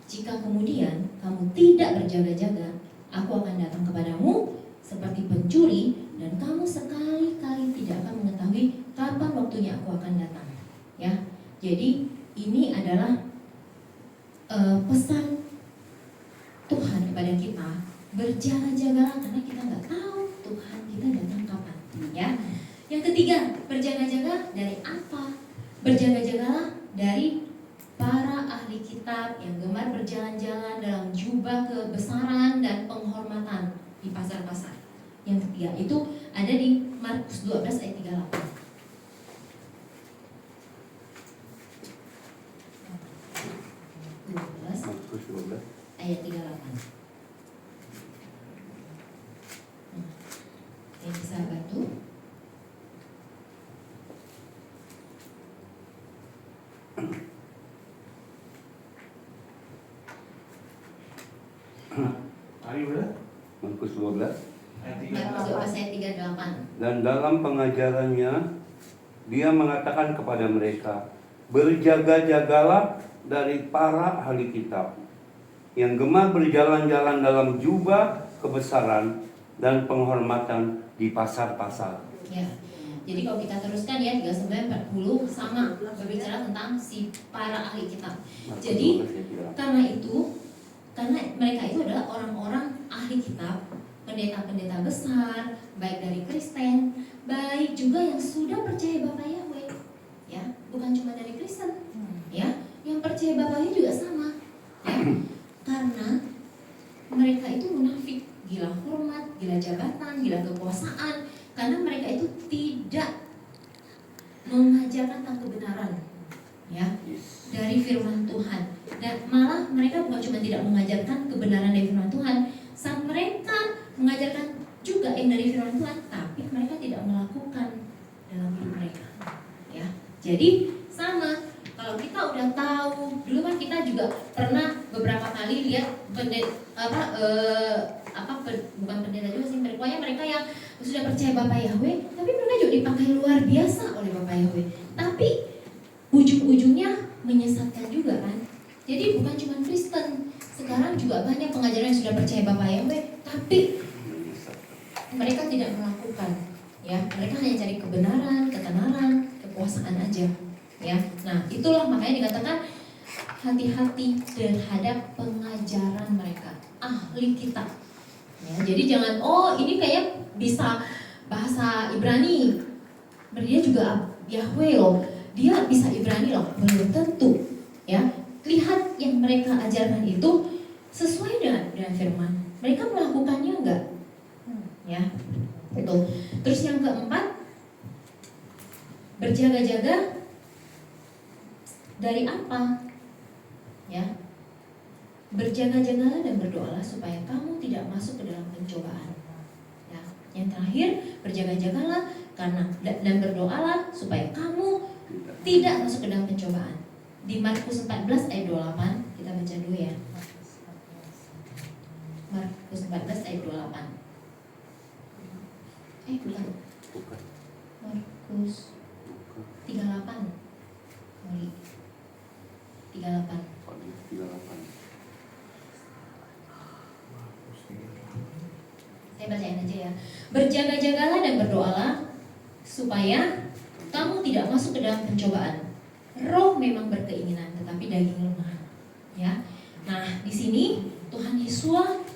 Jika kemudian kamu tidak berjaga-jaga, aku akan datang kepadamu seperti pencuri, dan kamu sekali-kali tidak akan mengetahui kapan waktunya aku akan datang. Ya, jadi ini adalah pesan Tuhan kepada kita, berjaga-jagalah karena kita nggak tahu Tuhan kita datang kapan. Ya. Yang ketiga, berjaga-jaga dari apa? Berjaga-jagalah dari para ahli kitab yang gemar berjalan-jalan dalam jubah kebesaran dan penghormatan di pasar-pasar. Yang ketiga itu ada di Markus 12 ayat 38. Markus 12 ayat 38. Yang bisa bantu? Hari udah? Markus 12. Ayat 38. Ayat 38. Dan dalam pengajarannya dia mengatakan kepada mereka, berjaga-jagalah dari para ahli kitab yang gemar berjalan-jalan dalam jubah kebesaran dan penghormatan di pasar-pasar. Ya. Jadi kalau kita teruskan ya 39-40 sama berbicara tentang si para ahli kitab. Jadi karena mereka itu adalah orang-orang ahli kitab, pendeta-pendeta besar, baik dari Kristen, baik juga yang sudah percaya Bapa Yahweh. Ya, bukan cuma dari Kristen. Ya, yang percaya Bapaknya juga sama. Ya. Karena mereka itu munafik, gila hormat, gila jabatan, gila kekuasaan, karena mereka itu tidak mengajarkan tentang kebenaran, ya, dari firman Tuhan. Dan malah mereka bukan cuma tidak mengajarkan kebenaran dari firman Tuhan, saat mereka mengajarkan juga yang dari firman Tuhan, tapi mereka tidak melakukan dalam hidup mereka, ya. Jadi sama. Kalau kita udah tahu, dulu kan kita juga pernah beberapa kali lihat bukan pendeta juga sih, pokoknya mereka yang sudah percaya Bapa Yahweh, tapi mereka juga dipakai luar biasa oleh Bapa Yahweh. Tapi ujung-ujungnya menyesatkan juga kan. Jadi bukan cuma Kristen, sekarang juga banyak pengajaran yang sudah percaya Bapa Yahweh, tapi mereka tidak melakukan. Ya, mereka hanya cari kebenaran, ketenaran, kekuasaan aja. Ya, nah itulah makanya dikatakan hati-hati terhadap pengajaran mereka, ahli kitab. Ya, jadi jangan ini kayak bisa bahasa Ibrani, dia juga Yahweh loh, dia bisa Ibrani loh, belum tentu. lihat yang mereka ajarkan itu sesuai dengan firman. Mereka melakukannya enggak? Ya, itu. Terus yang keempat, berjaga-jaga dari apa? Ya, berjaga-jagalah dan berdoalah supaya kamu tidak masuk ke dalam pencobaan. Ya, yang terakhir, berjaga-jagalah dan berdoalah supaya kamu tidak masuk ke dalam pencobaan. Di Markus 14 ayat 28, kita baca dulu ya. Markus 14 ayat 28. Bukan. Bukan. Markus 38. Muli. 38. 38. Saya bacain aja ya. Berjaga-jagalah dan berdoalah supaya kamu tidak masuk ke dalam pencobaan. Roh memang berkeinginan, tetapi daging lemah. Ya. Nah, di sini Tuhan Yesus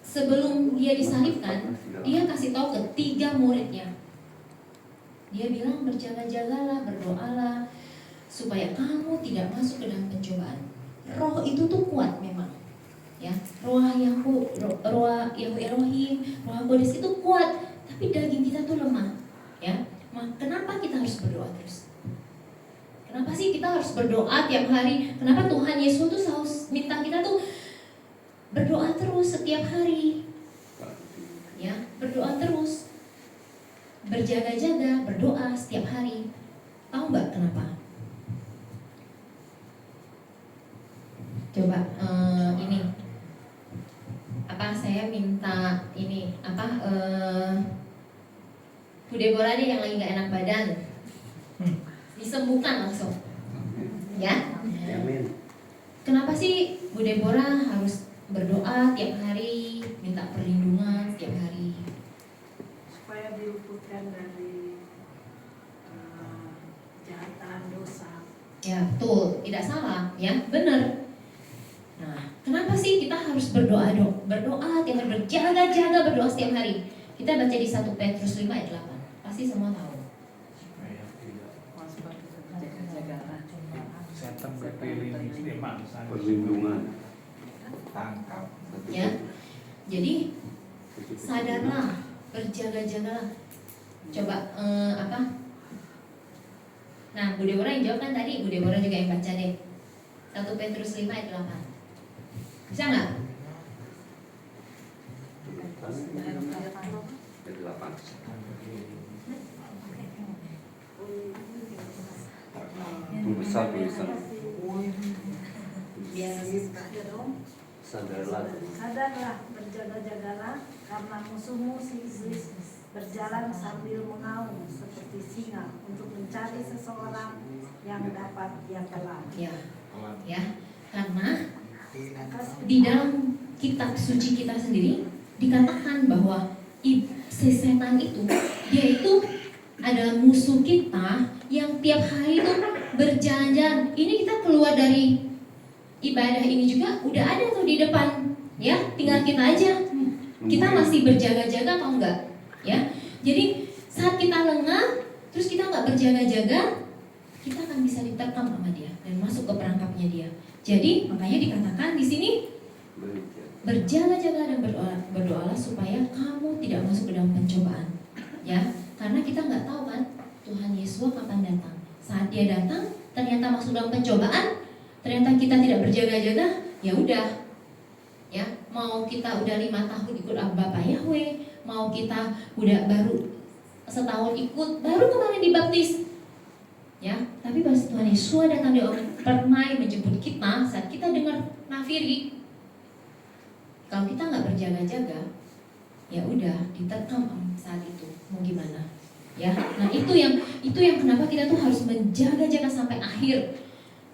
sebelum dia disalibkan, dia kasih tahu ke 3 muridnya. Dia bilang berjaga-jagalah, berdoalah supaya kamu tidak masuk ke dalam pencobaan. Roh itu tuh kuat memang. Ya, roh Yahweh Elohim, roh Kudus itu kuat, tapi daging kita tuh lemah. Ya. Kenapa kita harus berdoa terus? Kenapa sih kita harus berdoa tiap hari? Kenapa Tuhan Yesus tuh selalu minta kita tuh berdoa terus setiap hari? Ya, berdoa terus. Berjaga-jaga, berdoa setiap hari. Tahu nggak kenapa? Coba ini. Saya minta ini Bu Deborah deh yang lagi nggak enak badan. Disembuhkan langsung. Ya. Amin. Kenapa sih Bu Deborah harus berdoa tiap hari, minta perlindungan tiap hari? Supaya diluputkan dari kejahatan, dosa. Ya, betul, tidak salah, ya, benar. Nah, kenapa sih kita harus berdoa dong? Berdoa tiap hari, berjaga-jaga berdoa setiap hari. Kita baca di 1 Petrus 5 ayat 8. Pasti semua tahu. Setan berkeliling Perlindungan. tangkap. Ya. Jadi sadarlah, berjaga-jagalah. Coba Nah, Bu Deborah yang jawab kan tadi, Bu Deborah juga yang baca deh. 1 Petrus 5 ayat 8. Bisa nggak? Ayat 8. Itu besar tulisan. Sadarlah. Sadarlah, berjaga-jagalah, karena musuhmu si iblis berjalan sambil mengaum seperti singa untuk mencari seseorang yang dapat dia telan. Ya, karena di dalam kitab suci kita sendiri dikatakan bahwa si setan itu, dia itu adalah musuh kita yang tiap hari itu berjalan-jalan. Ini kita keluar dari ibadah ini juga udah ada tuh di depan, ya, tinggal kita aja. Kita masih berjaga-jaga atau enggak? Ya, jadi saat kita lengah, terus kita nggak berjaga-jaga, kita akan bisa diterkam sama dia dan masuk ke perangkapnya dia. Jadi makanya dikatakan di sini berjaga-jaga dan berdoalah supaya kamu tidak masuk ke dalam pencobaan. Ya, karena kita nggak tahu kan Tuhan Yesus kapan datang. Saat dia datang, ternyata masuk dalam pencobaan, ternyata kita tidak berjaga-jaga, ya udah. Ya, mau kita udah 5 tahun ikut Bapak Yahweh, mau kita udah baru setahun ikut, baru kemarin dibaptis. Ya, tapi pas Tuhan Yesus datang, dia permai menjemput kita saat kita dengar nafiri. Kalau kita nggak berjaga-jaga, ya udah diterkam saat itu. Mau gimana? Ya, nah itu yang kenapa kita tuh harus menjaga-jaga sampai akhir.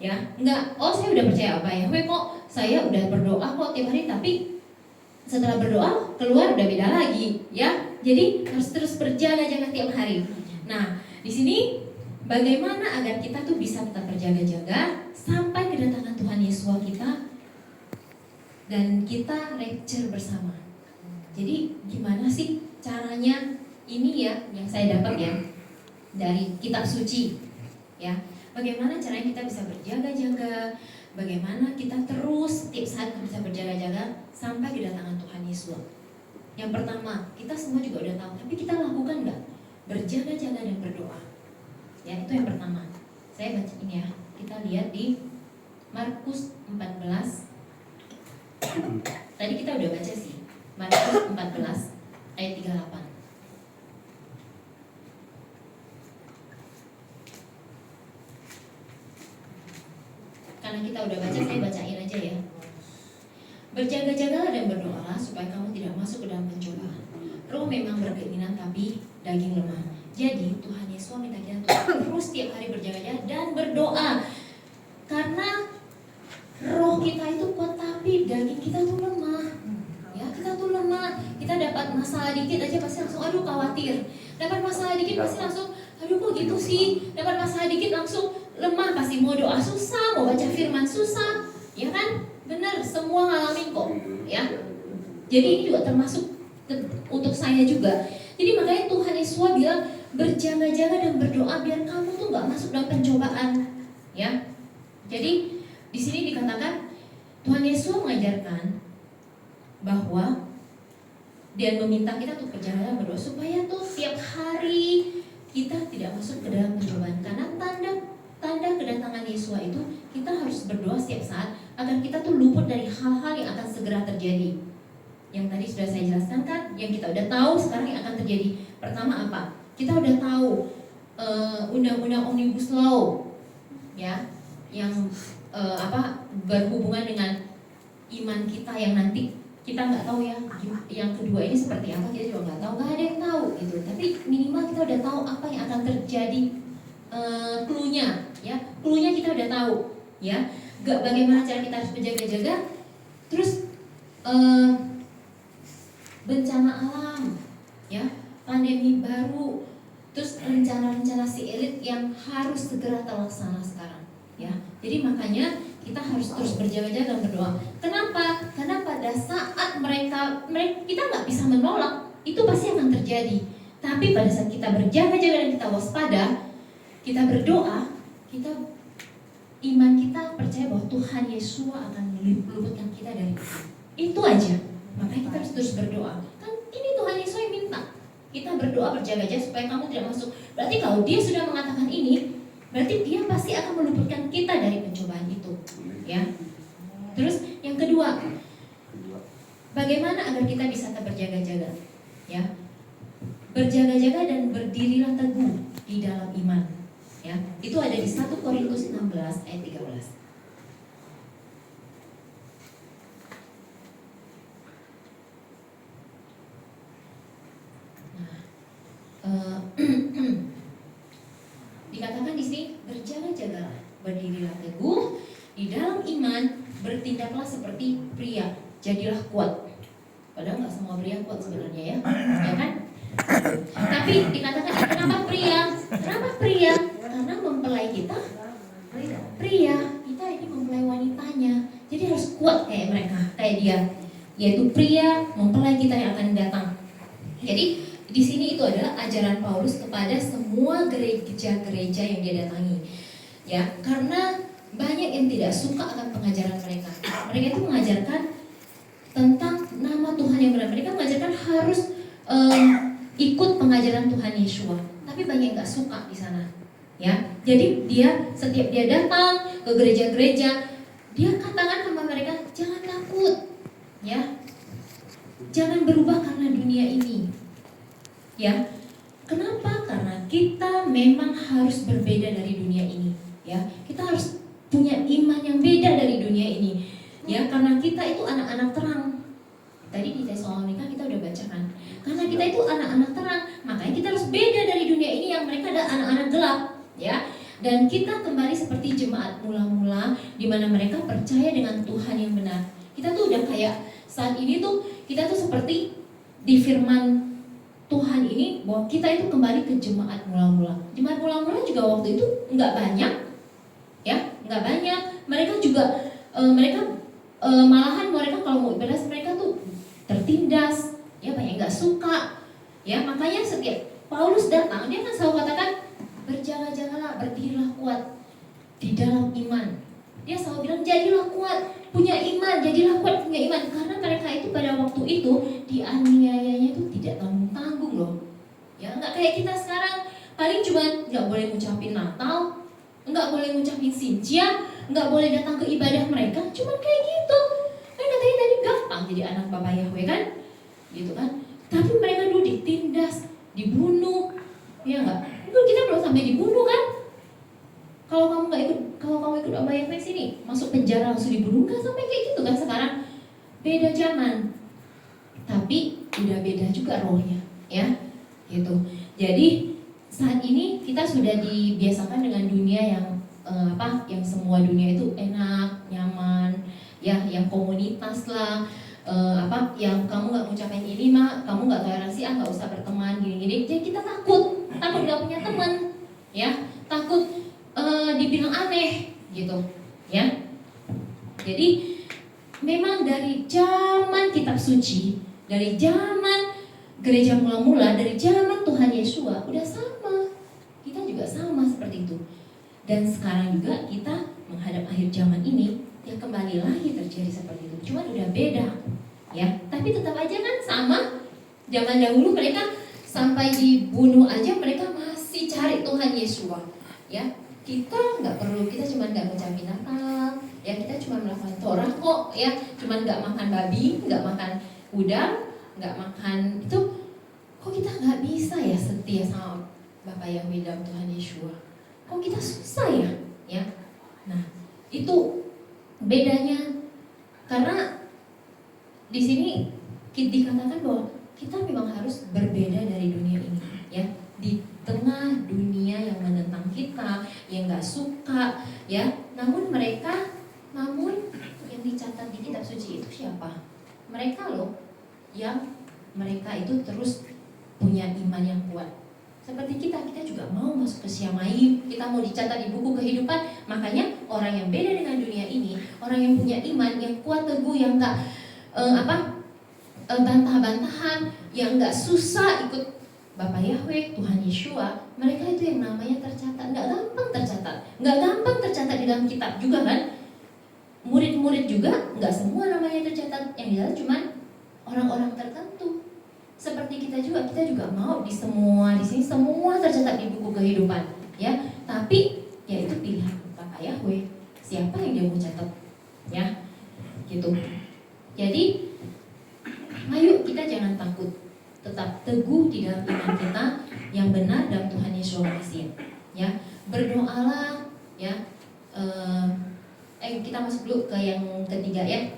Ya, enggak, saya udah percaya Bapak Yahweh kok, saya udah berdoa kok tiap hari, tapi setelah berdoa keluar udah beda lagi, ya. Jadi harus terus berjaga-jaga tiap hari. Nah, di sini bagaimana agar kita tuh bisa tetap berjaga-jaga sampai kedatangan Tuhan Yesus kita dan kita rapture bersama. Jadi gimana sih caranya? Ini ya yang saya dapat ya dari kitab suci. Ya, Bagaimana caranya kita bisa berjaga-jaga, bagaimana kita terus setiap saat bisa berjaga-jaga sampai kedatangan Tuhan Yesus. Yang pertama, kita semua juga udah tahu, tapi kita lakukan nggak? Berjaga-jaga dan berdoa. Ya, itu yang pertama. Saya baca ini ya. Kita lihat di Markus 14. Tadi kita udah baca sih. Markus 14 ayat 38. Karena kita udah baca, saya bacain aja ya. Berjaga-jagalah dan berdoalah supaya kamu tidak masuk ke dalam pencobaan. Roh memang berkeinginan tapi daging lemah. Jadi Tuhan Yesus minta kita terus setiap hari berjaga-jaga dan berdoa. Karena roh kita itu kuat tapi daging kita tuh lemah. Ya, kita tuh lemah. Kita dapat masalah dikit aja pasti langsung aduh khawatir. Dapat masalah dikit pasti langsung aduh kok gitu sih. Dapat masalah dikit langsung lemah, pasti mau doa susah, mau baca firman susah. Ya kan? Benar, semua ngalamin kok, ya. Jadi ini juga termasuk untuk saya juga. Jadi makanya Tuhan Yesus bilang berjaga-jaga dan berdoa biar kamu tuh nggak masuk dalam pencobaan, ya. Jadi di sini dikatakan Tuhan Yesus mengajarkan bahwa Dia meminta kita untuk berjaga-jaga berdoa supaya tuh tiap hari kita tidak masuk ke dalam pencobaan. Karena tanda kedatangan Yesus itu kita harus berdoa setiap saat agar kita tuh luput dari hal-hal yang akan segera terjadi. Yang tadi sudah saya jelaskan kan, yang kita udah tahu sekarang yang akan terjadi. Pertama apa? Kita udah tahu undang-undang Omnibus Law, ya, yang berhubungan dengan iman kita yang nanti kita nggak tahu ya. Yang kedua ini seperti apa kita juga nggak tahu, nggak ada yang tahu gitu. Tapi minimal kita udah tahu apa yang akan terjadi, clue-nya, ya, clue-nya kita udah tahu, ya. Bagaimana cara kita harus berjaga-jaga. Terus bencana alam, ya, pandemi baru, terus rencana-rencana si elit yang harus segera terlaksana sekarang, ya. Jadi makanya kita harus terus berjaga-jaga dan berdoa. Kenapa? Karena pada saat mereka kita nggak bisa menolak, itu pasti akan terjadi. Tapi pada saat kita berjaga-jaga dan kita waspada, kita berdoa, iman kita percaya bahwa Tuhan Yesus akan meluputkan kita dari itu aja. Makanya kita harus terus berdoa. Kan ini Tuhan Yesus yang minta kita berdoa berjaga-jaga supaya kamu tidak masuk. Berarti kalau Dia sudah mengatakan ini, berarti Dia pasti akan meluputkan kita dari pencobaan itu, ya. Terus yang kedua, bagaimana agar kita bisa tetap berjaga-jaga, ya? Berjaga-jaga dan berdirilah teguh di dalam iman, ya. Itu ada di 1 Korintus 16 ayat 13. Dikatakan di sini berjaga-jagalah, berdirilah teguh di dalam iman, bertindaklah seperti pria, jadilah kuat. Padahal nggak semua pria kuat sebenarnya, ya, ya kan? Tapi dikatakan kenapa pria? Kenapa pria? Karena mempelai kita pria, kita ini mempelai wanitanya. Jadi harus kuat kayak mereka, kayak dia, yaitu pria mempelai kita yang akan datang. Jadi di sini itu adalah ajaran Paulus kepada semua gereja-gereja yang dia datangi, ya, karena banyak yang tidak suka akan pengajaran mereka. Mereka itu mengajarkan tentang nama Tuhan yang benar. Mereka mengajarkan harus ikut pengajaran Tuhan Yesus. Tapi banyak yang nggak suka di sana, ya. Jadi setiap dia datang ke gereja-gereja, dia katakan sama mereka jangan takut, ya, jangan berubah karena dunia ini. Ya, kenapa? Karena kita memang harus berbeda dari dunia ini, ya. Kita harus punya iman yang beda dari dunia ini, ya. Karena kita itu anak-anak terang. Tadi di Tesalonika kita udah bacakan. Karena kita itu anak-anak terang, makanya kita harus beda dari dunia ini yang mereka ada anak-anak gelap, ya. Dan kita kembali seperti jemaat mula-mula, di mana mereka percaya dengan Tuhan yang benar. Kita tuh udah kayak saat ini tuh kita tuh seperti di firman Tuhan ini bahwa kita itu kembali ke jemaat mula-mula. Jemaat mula-mula juga waktu itu nggak banyak, ya, nggak banyak. Mereka juga malahan mereka kalau mau ibadah mereka tuh tertindas, ya, banyak nggak suka, ya. Makanya setiap Paulus datang dia kan selalu katakan berjaga-jagalah, berdirilah kuat. di dalam iman. Dia selalu bilang jadilah kuat, punya iman, jadilah kuat, punya iman. Karena mereka itu pada waktu itu dianiayanya itu tidak tanggung-tanggung loh. Ya, nggak kayak kita sekarang, paling cuma nggak boleh ngucapin Natal, nggak boleh ngucapin Sincia, nggak boleh datang ke ibadah mereka, cuman kayak gitu. Kan katanya tadi gampang jadi anak Bapak Yahweh kan, gitu kan. Tapi mereka dulu ditindas, dibunuh, ya nggak? Mungkin kita belum sampai dibunuh kan? Kalau kamu ikut Bapak Yahweh sini, masuk penjara langsung dibunuh, nggak sampai kayak gitu kan sekarang. Beda zaman, tapi udah beda juga rohnya, ya, gitu. Jadi saat ini kita sudah dibiasakan dengan dunia yang yang semua dunia itu enak, nyaman, ya, yang komunitas lah, yang kamu nggak ngucapin ini mah, kamu nggak toleransi, nggak usah berteman, gini-gini. Jadi kita takut nggak punya teman, ya, takut dibilang aneh, gitu, ya. Jadi memang dari zaman kitab suci, dari zaman gereja mula-mula, dari zaman Tuhan Yesua udah sama, kita juga sama seperti itu. Dan sekarang juga kita menghadap akhir zaman ini, ya kembali lagi terjadi seperti itu. Cuman udah beda, ya. Tapi tetap aja kan sama. Zaman dahulu mereka sampai dibunuh aja mereka masih cari Tuhan Yesua, ya. Kita nggak perlu, kita cuma nggak ngucapin Natal, ya kita cuma melakukan Torah kok, ya. Cuma nggak makan babi, nggak makan udang, nggak makan itu. Kok kita nggak bisa ya setia sama Bapak Yahweh dalam Tuhan Yesua? Kok kita susah ya? Ya. Nah, itu bedanya. Karena di sini dikatakan bahwa kita memang harus berbeda dari dunia ini, ya. Di tengah dunia yang menentang kita, yang nggak suka, ya. Namun yang dicatat di kitab suci itu siapa? Mereka loh, yang mereka itu terus punya iman yang kuat. Seperti kita juga mau masuk ke Syamai, kita mau dicatat di buku kehidupan. Makanya orang yang beda dengan dunia ini, orang yang punya iman yang kuat teguh, yang nggak bantah-bantahan, yang nggak susah ikut Bapak Yahweh, Tuhan Yesua, mereka itu yang namanya tercatat. Nggak gampang tercatat di dalam kitab juga kan. Murid-murid juga nggak semua namanya tercatat, yang dicatat cuma orang-orang tertentu. Seperti kita juga mau di sini semua tercatat di buku kehidupan, ya. Tapi ya itu pilihan Bapak Yahweh, siapa yang dia mau catat, ya, gitu. Jadi, ayo kita jangan takut, tetap teguh di dalam iman kita yang benar dalam Tuhan Yesus Kristus, ya. Berdoalah, ya. Kita masuk dulu ke yang ketiga, ya.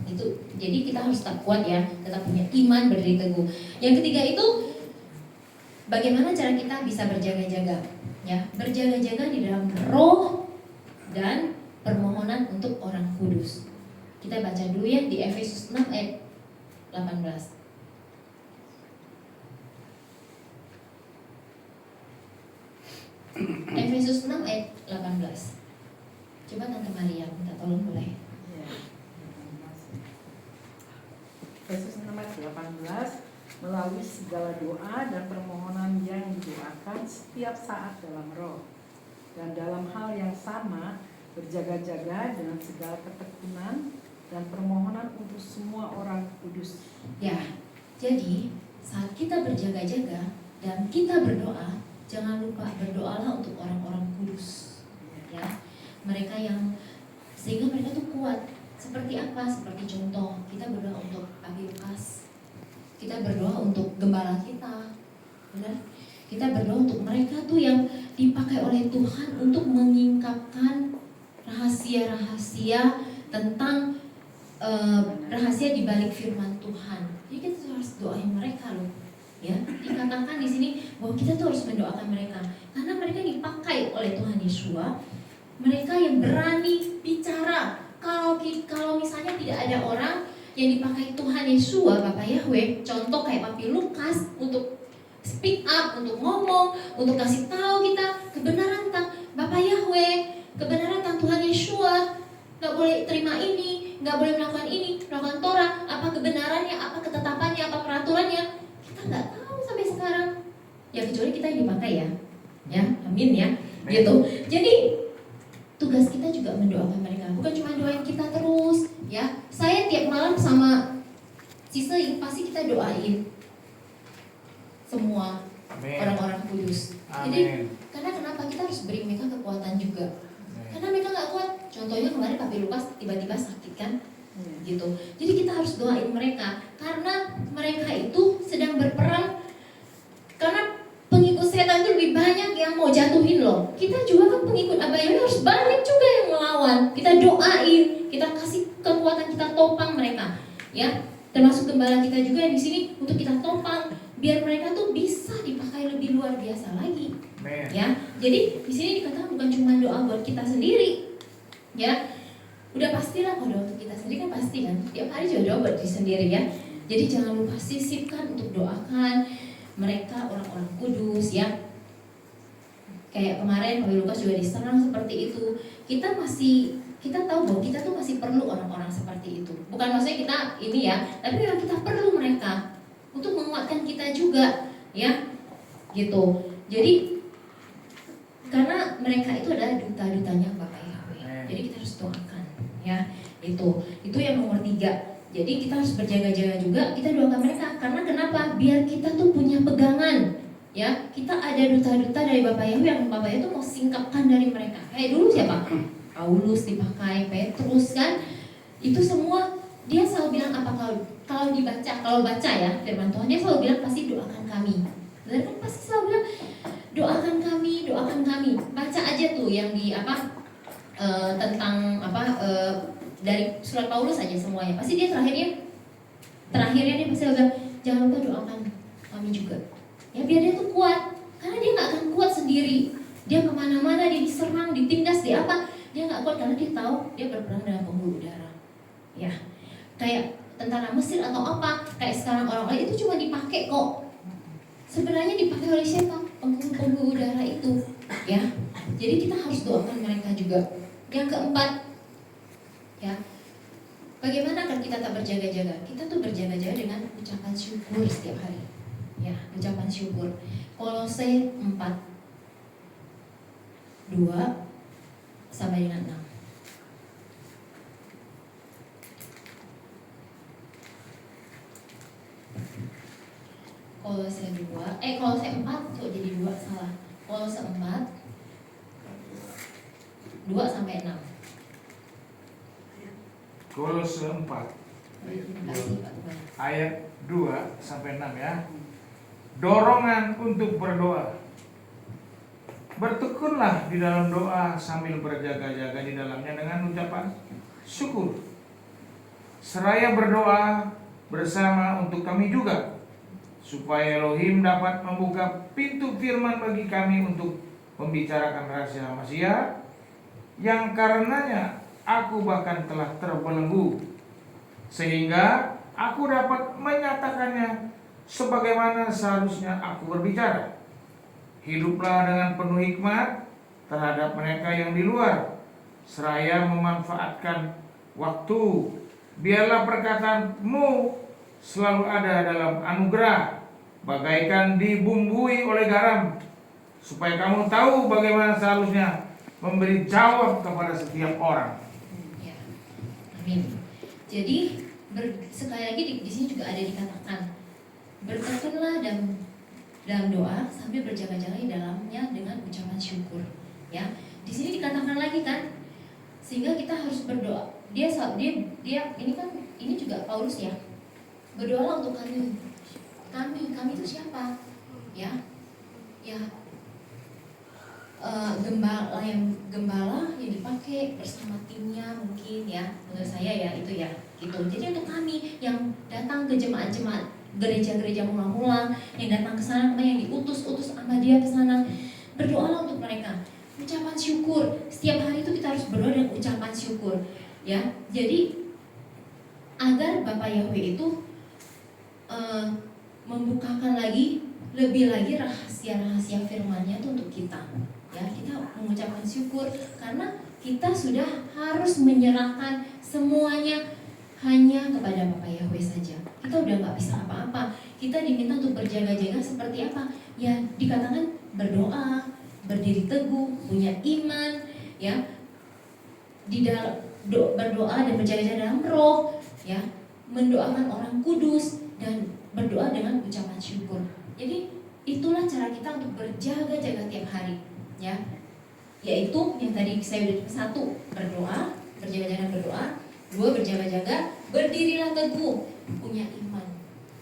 Itu, jadi kita harus tetap kuat, ya, tetap punya iman, berdiri teguh. Yang ketiga itu bagaimana cara kita bisa berjaga-jaga, ya, berjaga-jaga di dalam roh dan permohonan untuk orang kudus. Kita baca dulu ya di Efesus 6 ayat 18. Efesus 6 ayat 18. Coba Tante Maria minta tolong boleh. Efesus 6 ayat 18, melalui segala doa dan permohonan yang didoakan setiap saat dalam roh, dan dalam hal yang sama berjaga-jaga dengan segala ketekunan dan permohonan untuk semua orang kudus. Ya, jadi saat kita berjaga-jaga dan kita berdoa, jangan lupa berdoalah untuk orang-orang kudus, ya. Mereka yang sehingga mereka tuh kuat. Seperti apa? Seperti contoh, kita berdoa untuk Abi Lukas, kita berdoa untuk gembala kita, benar? Kita berdoa untuk mereka tuh yang dipakai oleh Tuhan untuk mengingkapkan rahasia-rahasia tentang rahasia di balik firman Tuhan. Jadi kita tuh harus doain mereka loh, ya. Dikatakan di sini bahwa kita tuh harus mendoakan mereka karena mereka dipakai oleh Tuhan Yesua. Mereka yang berani bicara. Kalau misalnya tidak ada orang yang dipakai Tuhan Yesua, Bapak Yahweh, contoh kayak Papi Lukas untuk speak up, untuk ngomong, untuk kasih tahu kita kebenaran tentang Bapak Yahweh, kebenaran tentang Tuhan Yesua, nggak boleh terima ini, nggak boleh melakukan ini, melakukan Torah, apa kebenarannya, apa ketetapannya, apa peraturannya, kita nggak tahu sampai sekarang. Ya kecuali kita yang dipakai, ya, amin, ya, gitu. Jadi tugas kita juga mendoakan mereka, bukan cuma doain kita terus ya. Saya tiap malam sama si Seing pasti kita doain semua Amin. orang-orang kudus. Jadi karena kenapa kita harus beri mereka kekuatan juga, karena mereka nggak kuat. Contohnya kemarin Pak Lukas tiba-tiba sakit kan, gitu. Jadi kita harus doain mereka karena mereka itu sedang berperang, karena pengikut setan itu lebih banyak yang mau jatuhin loh. Kita juga kan pengikut Abayani harus balik juga yang melawan. Kita doain, kita kasih kekuatan, kita topang mereka, ya. Termasuk gembala kita juga di sini untuk kita topang, biar mereka tuh bisa dipakai lebih luar biasa lagi, ya. Jadi di sini dikatakan bukan cuma doa buat kita sendiri, ya. Udah pastilah kalau doa untuk kita sendiri kan pasti kan, tiap hari juga doa buat diri sendiri ya. Jadi jangan lupa sisipkan untuk doakan mereka orang-orang kudus ya. Kayak kemarin Pak Lukas juga diserang seperti itu. Kita tahu bahwa kita tuh masih perlu orang-orang seperti itu. Bukan maksudnya kita ini ya, tapi memang kita perlu mereka untuk menguatkan kita juga ya. Gitu. Jadi karena mereka itu adalah duta-dutanya Bapak Yahweh. Jadi kita harus doakan ya. Itu yang nomor 3. Jadi kita harus berjaga-jaga juga, kita doakan mereka. Karena kenapa? Biar kita tuh punya pegangan, ya. Kita ada duta-duta dari Bapak Yahweh yang Bapak Yahweh tuh mau singkapkan dari mereka. Kayak dulu siapa? Paulus dipakai, Petrus kan. Itu semua dia selalu bilang apa kalau baca ya firman Tuhan, dia selalu bilang pasti doakan kami. Dan kan pasti selalu bilang doakan kami. Baca aja tuh yang di dari surat Paulus aja semuanya. Pasti dia terakhirnya dia pasti bilang jangan lupa doakan kami juga. Ya biar dia tuh kuat. Karena dia nggak akan kuat sendiri. Dia kemana-mana, dia diserang, ditindas, dia nggak kuat karena dia tahu dia berperang dengan pembuluh darah. Ya, kayak tentara Mesir atau apa, kayak sekarang orang-orang itu cuma dipakai kok. Sebenarnya dipakai oleh siapa? Pembuluh darah itu. Ya, jadi kita harus doakan mereka juga. Yang keempat, ya, bagaimana kan kita tak berjaga-jaga? Kita tuh berjaga-jaga dengan ucapan syukur setiap hari. Ya, ucapan syukur. Kolose 4:2 sampai dengan 6. Kolose 4 kok jadi 2 salah. Kolose 4 2 sampai 6. Kolose 4 ayat 2 sampai 6 ya. Dorongan untuk berdoa. Bertekunlah di dalam doa sambil berjaga-jaga di dalamnya dengan ucapan syukur. Seraya berdoa bersama untuk kami juga, supaya Elohim dapat membuka pintu firman bagi kami untuk membicarakan rahasia-rahasia yang karenanya aku bahkan telah terbelenggu, sehingga aku dapat menyatakannya sebagaimana seharusnya aku berbicara. Hiduplah dengan penuh hikmat terhadap mereka yang di luar, seraya memanfaatkan waktu. Biarlah perkataanmu selalu ada dalam anugerah, bagaikan dibumbui oleh garam, supaya kamu tahu bagaimana seharusnya memberi jawab kepada setiap orang. Ya. Amin. Jadi sekali lagi di sini juga ada dikatakan bertekunlah dalam doa sambil berjaga-jaga di dalamnya dengan ucapan syukur. Ya, di sini dikatakan lagi kan, sehingga kita harus berdoa. Dia ini juga Paulus ya. Berdoalah untuk kami. Kami itu siapa? Ya, gembala yang dipakai bersama timnya mungkin ya, menurut saya ya itu ya gitu. Jadi untuk kami yang datang ke jemaat-jemaat gereja-gereja mula-mula, yang datang ke sana, yang diutus sama dia ke sana, berdoalah untuk mereka. Ucapan syukur setiap hari itu kita harus berdoa dengan ucapan syukur ya. Jadi agar Bapak Yahweh itu membukakan lebih lagi rahasia-rahasia firman-Nya itu untuk kita. Ya, kita mengucapkan syukur karena kita sudah harus menyerahkan semuanya hanya kepada Bapak Yahweh saja. Kita udah nggak bisa apa-apa. Kita diminta untuk berjaga-jaga seperti apa? Ya, dikatakan berdoa, berdiri teguh, punya iman, ya, berdoa dan berjaga-jaga dalam roh, ya, mendoakan orang kudus dan berdoa dengan ucapan syukur. Jadi itulah cara kita untuk berjaga-jaga tiap hari, ya. Yaitu yang tadi saya udah satu, berdoa, berjaga-jaga berdoa. Dua, berjaga-jaga, berdirilah teguh, punya iman.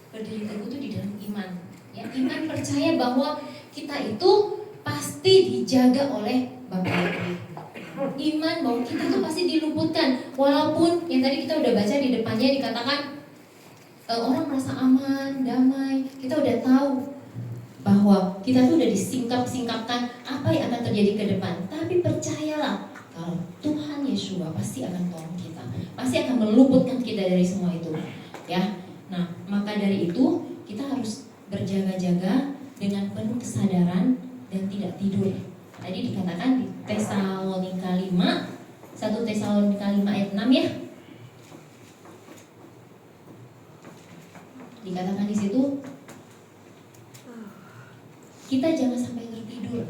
Berdiri teguh itu di dalam iman, ya. Iman percaya bahwa kita itu pasti dijaga oleh Bapa Yahweh. Iman bahwa kita tuh pasti diluputkan, walaupun yang tadi kita udah baca di depannya dikatakan orang merasa aman, damai. Kita udah tahu bahwa kita tuh udah disingkapkan apa yang akan terjadi ke depan. Tapi percayalah kalau Tuhan Yesus pasti akan tolong kita, pasti akan meluputkan kita dari semua itu, ya. Nah, maka dari itu kita harus berjaga-jaga dengan penuh kesadaran dan tidak tidur. Tadi dikatakan di Tesalonika 5, 1 Tesalonika 5 ayat 6, ya. Dikatakan di situ kita jangan sampai tertidur,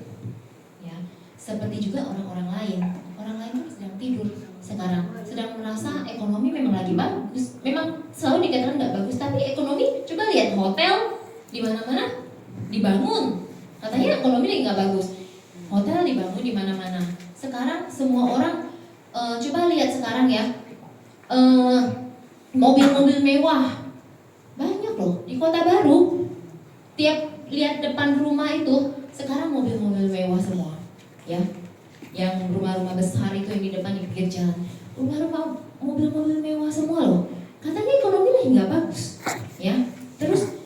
ya. Seperti juga orang-orang lain. Orang lain kan sedang tidur sekarang, sedang merasa ekonomi memang lagi bagus. Memang selalu dikatakan nggak bagus, tapi ekonomi, coba lihat hotel di mana-mana dibangun. Katanya ekonomi lagi nggak bagus, hotel dibangun di mana-mana. Sekarang semua orang coba lihat sekarang, ya, mobil-mobil mewah banyak loh di Kota Baru. Tiap lihat depan rumah itu sekarang mobil-mobil mewah semua, ya. Yang rumah-rumah besar itu yang di depan di pinggir jalan, rumah-rumah mobil-mobil mewah semua loh. Katanya ekonomi lagi nggak bagus, ya. Terus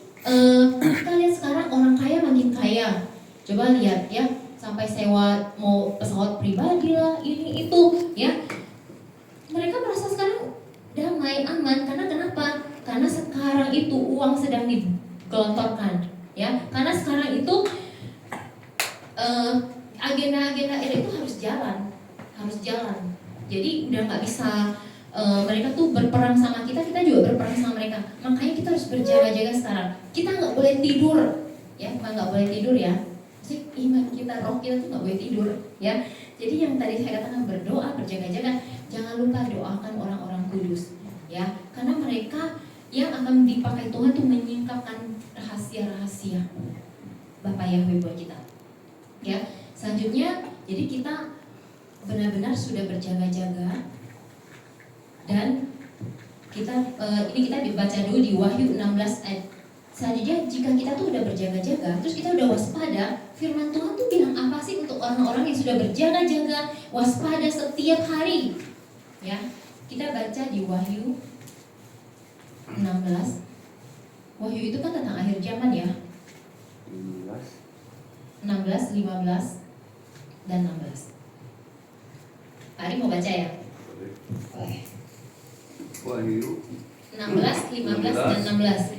kita lihat sekarang orang kaya makin kaya. Coba lihat, ya, sampai sewa mau pesawat pribadi lah, ini itu, ya. Mereka merasa sekarang damai, aman. Karena kenapa? Karena sekarang itu uang sedang digelontorkan, ya. Karena sekarang itu agenda-agenda itu harus jalan. Jadi udah nggak bisa mereka tuh berperang sama kita juga berperang sama mereka. Makanya kita harus berjaga-jaga sekarang. Kita nggak boleh tidur, ya. Bukan nggak boleh tidur, ya. Jadi iman kita, roh kita tuh nggak boleh tidur, ya. Jadi yang tadi saya katakan berdoa, berjaga-jaga, jangan lupa doakan orang-orang kudus, ya. Karena mereka yang akan dipakai Tuhan tuh menyingkapkan rahasia-rahasia Bapa Yahweh buat kita, ya. Selanjutnya, jadi kita benar-benar sudah berjaga-jaga dan kita ini kita dibaca dulu di Wahyu 16 ayat. Selanjutnya, jika kita tuh udah berjaga-jaga, terus kita udah waspada, firman Tuhan tuh bilang apa sih untuk orang-orang yang sudah berjaga-jaga, waspada setiap hari, ya. Kita baca di Wahyu 16. Wahyu itu kan tentang akhir zaman, ya. 16, 15 dan 16. Pak Ari mau baca, ya? Oke. Wahyu 16, 15 dan 16.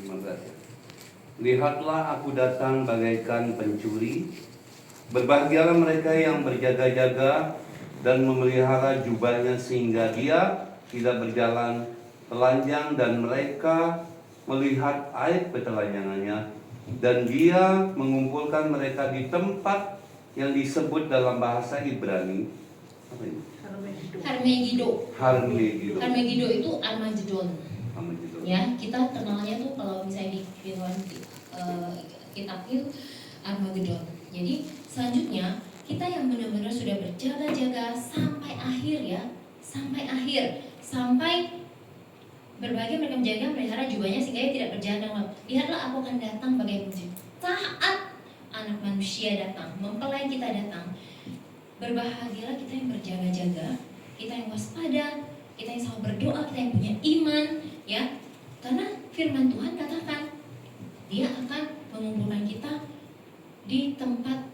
15. Lihatlah aku datang bagaikan pencuri. Berbahagialah mereka yang berjaga-jaga dan memelihara jubahnya sehingga dia tidak berjalan telanjang, dan mereka melihat aib petelanjangannya, dan dia mengumpulkan mereka di tempat yang disebut dalam bahasa Ibrani apa ini? Harmegido. Harmegido itu Armageddon. Ya, kita kenalnya tuh kalau misalnya di kitab itu Armageddon. Jadi selanjutnya kita yang benar-benar sudah berjaga-jaga sampai akhir, ya, sampai berbagai mereka menjaga melihara jubahnya sehingga ia tidak berjalan dalam. Lihatlah aku akan datang bagai pencuri. Saat Anak Manusia datang, mempelai kita datang. Berbahagialah kita yang berjaga-jaga, kita yang waspada, kita yang selalu berdoa, kita yang punya iman, ya. Karena firman Tuhan katakan Dia akan mengumpulkan kita di tempat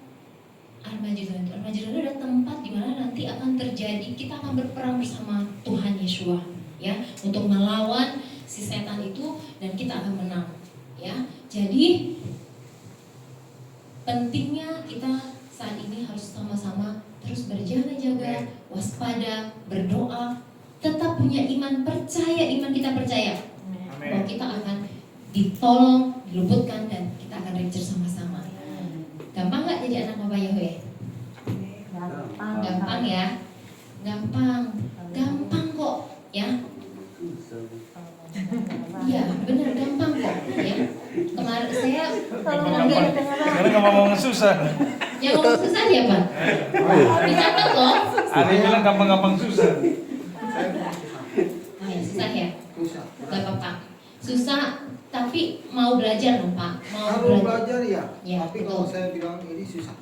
Armageddon. Armageddon adalah tempat di mana nanti akan terjadi, kita akan berperang bersama Tuhan Yeshua, ya, untuk melawan si setan itu, dan kita akan menang, ya. Jadi pentingnya kita saat ini harus sama-sama terus berjaga-jaga, waspada, berdoa, tetap punya iman, kita percaya bahwa kita akan ditolong, diluputkan, dan kita akan rapture sama-sama. Gampang nggak jadi anak Bapak Yahweh? Gampang, ya. Gampang. Kemarin saya Gampang-gampang. Sekarang nggak mau ngomong susah. yang ngomong susah siapa? Dicatat loh. Ada yang bilang gampang-gampang susah. Oh ya, susah ya? Gak apa-apa. Susah, tapi mau belajar loh Pak. Kalau belajar ya, Ya, tapi betul. kalau saya bilang ini susah,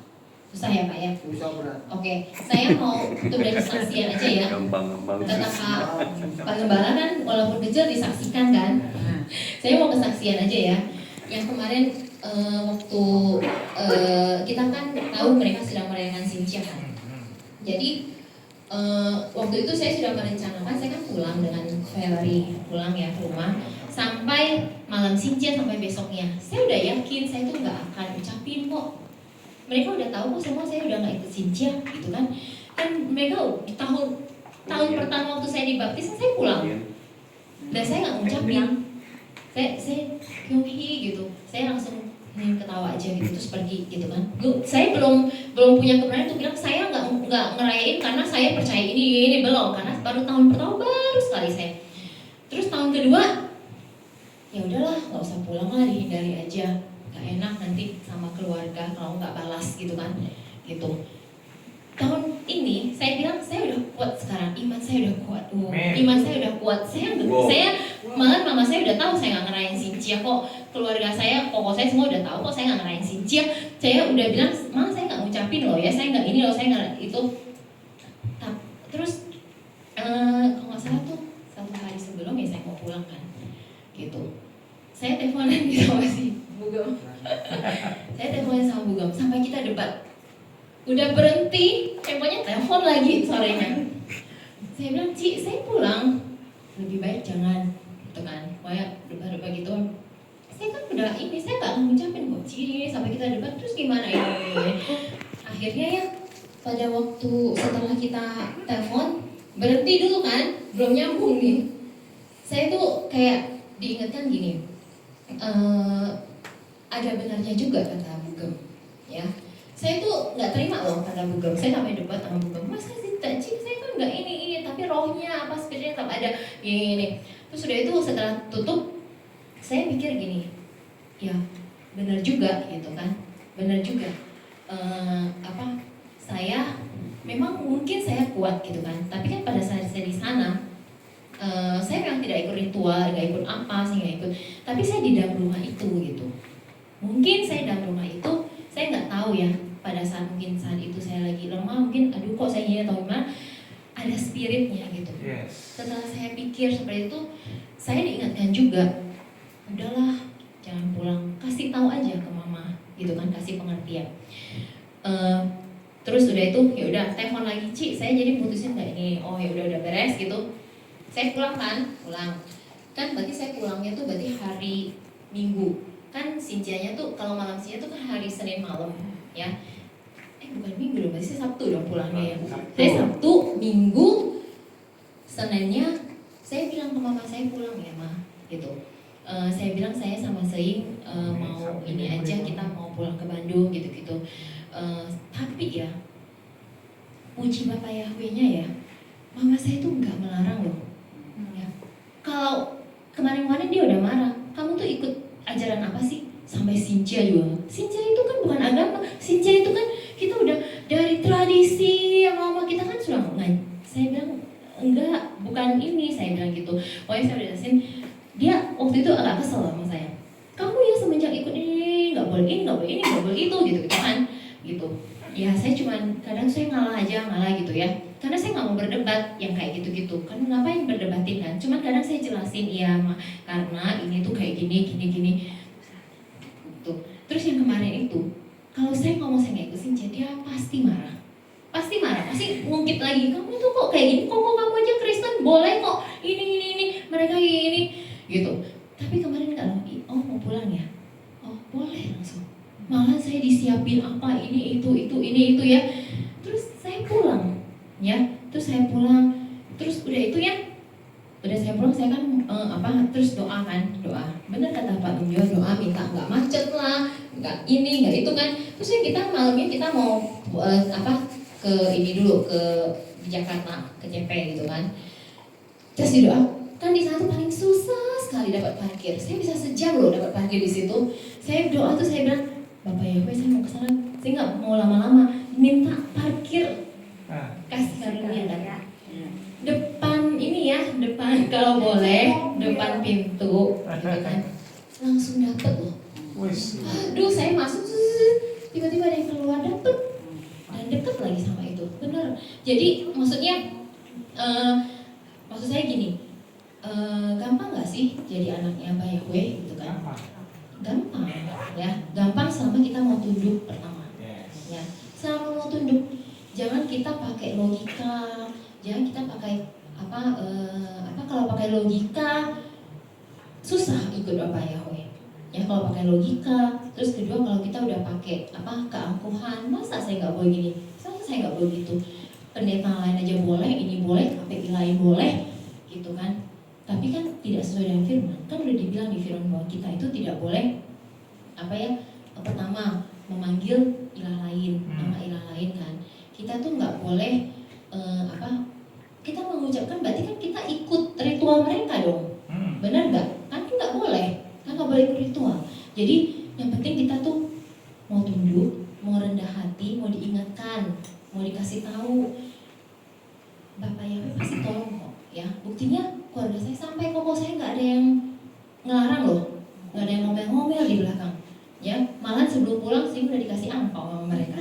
Susah ya Pak ya? susah berat. Oke, saya mau itu dari saksian aja ya. Gampang-gampang. Kata Pak Gembala kan walaupun kecil disaksikan kan. Saya mau kesaksian aja ya. Yang kemarin waktu kita kan tahu mereka sedang merayakan Sintia kan. Jadi waktu itu saya sudah merencanakan, saya kan pulang dengan ferry, pulang ya ke rumah sampai malam Sintia sampai besoknya. Saya udah yakin saya tuh nggak akan ucapin kok. Mereka udah tahu kok semua saya udah nggak ikut Sintia gitu kan. Kan mereka di tahun pertama waktu saya dibaptis saya pulang dan saya nggak ngucapin. Saya Kyunghi gitu, saya langsung ketawa aja gitu terus pergi gitu kan. Saya belum punya keberanian untuk bilang saya nggak ngerayain karena saya percaya ini belum, karena baru tahun pertama baru sekali saya. Terus tahun kedua ya udahlah nggak usah pulang lah, dihindari aja, nggak enak nanti sama keluarga kalau nggak balas gitu kan gitu. Tahun ini saya bilang saya udah kuat sekarang, iman saya udah kuat, iman saya udah kuat. Saya malah mama saya udah tahu saya nggak ngerayain Sintia kok, keluarga saya, pokok saya semua udah tahu kok saya nggak ngerayain Sintia. Saya udah bilang, malah saya nggak ngucapin loh ya, saya nggak ini loh, saya nggak itu. Terus kalau nggak salah tuh 1 hari sebelum ya saya mau pulang kan, gitu. Saya teleponan gitu sama si Bugam. Saya teleponan sama Bugam sampai kita debat. Udah berhenti, temponya telepon lagi sorenya. Saya bilang, Ci, saya pulang. Lebih baik jangan, gitu kan. Kayak debat-debat gitu. Saya kan udah ini, saya gak akan ngucapin kok, Ci, sampai kita debat, terus gimana ini? Akhirnya ya, pada waktu setelah kita telepon, berhenti dulu kan, belum nyambung nih. Saya tuh kayak diingatkan gini, ada benarnya juga kata Bugem, ya. Saya tuh nggak terima loh kata Bugem. Saya sampai debat sama Bugem, Mas kasih Ci, saya kan nggak ini, tapi rohnya apa spesialnya tetap ada ini. Terus udah itu setelah tutup, saya pikir gini, ya benar juga gitu kan, benar juga. Saya memang mungkin saya kuat gitu kan, tapi kan pada saat saya di sana, saya memang tidak ikut ritual, nggak ikut apa, saya nggak ikut. Tapi saya di dalam rumah itu gitu. Mungkin saya dalam rumah itu, saya nggak tahu ya. Pada saat mungkin saat itu saya lagi lemah, mungkin aduh kok saya gini atau gimana, ada spiritnya gitu. Setelah saya pikir seperti itu, saya diingatkan juga, udahlah jangan pulang, kasih tahu aja ke mama gitu kan, kasih pengertian. Terus udah itu ya udah telepon lagi, Ci, saya jadi putusin nggak ini, oh ya udah beres gitu. Saya pulang kan berarti saya pulangnya tuh berarti hari Minggu kan. Sintianya tuh kalau malam Sintia tuh kan hari Senin malam ya. Bukan Minggu dong, berarti saya Sabtu dong pulangnya ya. Saya Sabtu, Minggu, Seninnya saya bilang ke mama saya pulang ya Ma gitu. Saya bilang saya sama Seing mau ini aja, kita mau pulang ke Bandung gitu-gitu. Tapi ya puji Bapak Yahweh-nya ya, mama saya tuh nggak melarang loh ya. Kalau kemarin-kemarin dia udah marah, kamu tuh ikut ajaran apa sih? Sampai Sintia juga. Sintia itu kan bukan agama, Sintia itu kan kita udah dari tradisi yang lama, kita kan sudah saya bilang enggak, bukan ini, saya bilang gitu. Pokoknya saya udah jelasin, dia waktu itu agak kesel sama saya. Kamu ya semenjak ikut ini, nggak boleh ini, nggak boleh ini, nggak boleh itu, gitu kan? Gitu. Ya saya cuman kadang saya ngalah gitu ya. Karena saya nggak mau berdebat yang kayak gitu-gitu. Kan ngapain berdebatin kan? Cuman kadang saya jelasin, iya karena ini tuh kayak gini. Tuh. Terus yang kemarin itu, kalau saya ngomong saya nggak ikut Sintia, dia pasti marah, pasti ngungkit lagi. Kamu tuh kok kayak gini, kok kamu aja Kristen boleh kok ini mereka ini gitu. Tapi kemarin kalau mau pulang ya, oh boleh langsung. Malah saya disiapin apa ini itu ya. Terus saya pulang ya, terus udah itu ya. Udah saya pulang, saya kan terus doa. Bener kata Pak Gembala, doa minta nggak macet lah, nggak ini nggak itu kan. Terus ya kita malamnya kita mau ke ini dulu ke Jakarta, ke CP gitu kan. Terus doa kan di sana tuh paling susah sekali dapat parkir. Saya bisa sejam loh dapat parkir di situ. Saya doa tuh saya bilang, Bapak Yahweh saya mau ke sana, saya nggak mau lama-lama, minta parkir, kasih karunia kan. Depan ini ya, depan kalau boleh, depan pintu, gitu kan. Langsung dapet loh. Aduh, saya masuk, tiba-tiba ada yang keluar dapet, dan deket lagi sama itu, bener. Jadi maksudnya, maksud saya gini, gampang nggak sih jadi anaknya Pak Yahweh gitu kan? Gampang, ya, gampang selama kita mau tunduk pertama, ya, selama mau tunduk, jangan kita pakai logika, jangan kita pakai apa kalau pakai logika susah ikut Bapak Yahweh. Ya kalau pakai logika, terus kedua kalau kita udah pakai keangkuhan, masa saya nggak boleh gini, masa saya nggak boleh gitu. Pendeta lain aja boleh, ini boleh, KPI lain boleh, gitu kan. Tapi kan tidak sesuai dengan firman. Kan udah dibilang di firman bahwa kita itu tidak boleh pertama memanggil ilah lain, nama ilah lain kan. Kita tuh nggak boleh kita mengucapkan, berarti kan kita ikut ritual mereka dong. Benar nggak? Kan nggak boleh. Kan nggak boleh ikut ritual. Jadi yang penting kita tuh mau tunduk, mau rendah hati, mau diingatkan, mau dikasih tahu. Bapak Yahweh pasti tolong kok, ya. Buktinya keluarga saya sampai koko saya nggak ada yang ngelarang loh, nggak ada yang ngomel-ngomel di belakang. Ya, malah sebelum pulang sih udah dikasih angpau sama mereka.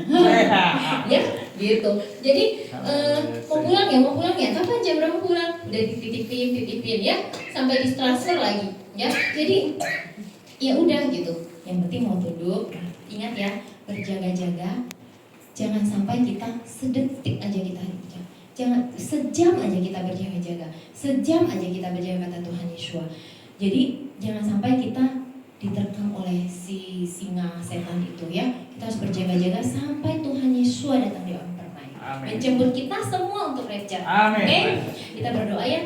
Ya, gitu. Jadi mau pulang ya. Kapan jam berapa pulang? Udah dititipin ya, sampai ditransfer lagi. Ya, jadi ya udah gitu. Yang penting mau tunduk. Ingat ya, berjaga-jaga. Jangan sampai kita sedetik aja kita berjaga. Jangan sejam aja kita berjaga-jaga. Sejam aja kita berjaga kata Tuhan Yesus. Jadi jangan sampai kita diterkam oleh si singa setan itu ya. Kita harus berjaga-jaga sampai Tuhan Yesus datang di alam permai, menjemput kita semua untuk rapture. Oke? Kita berdoa ya.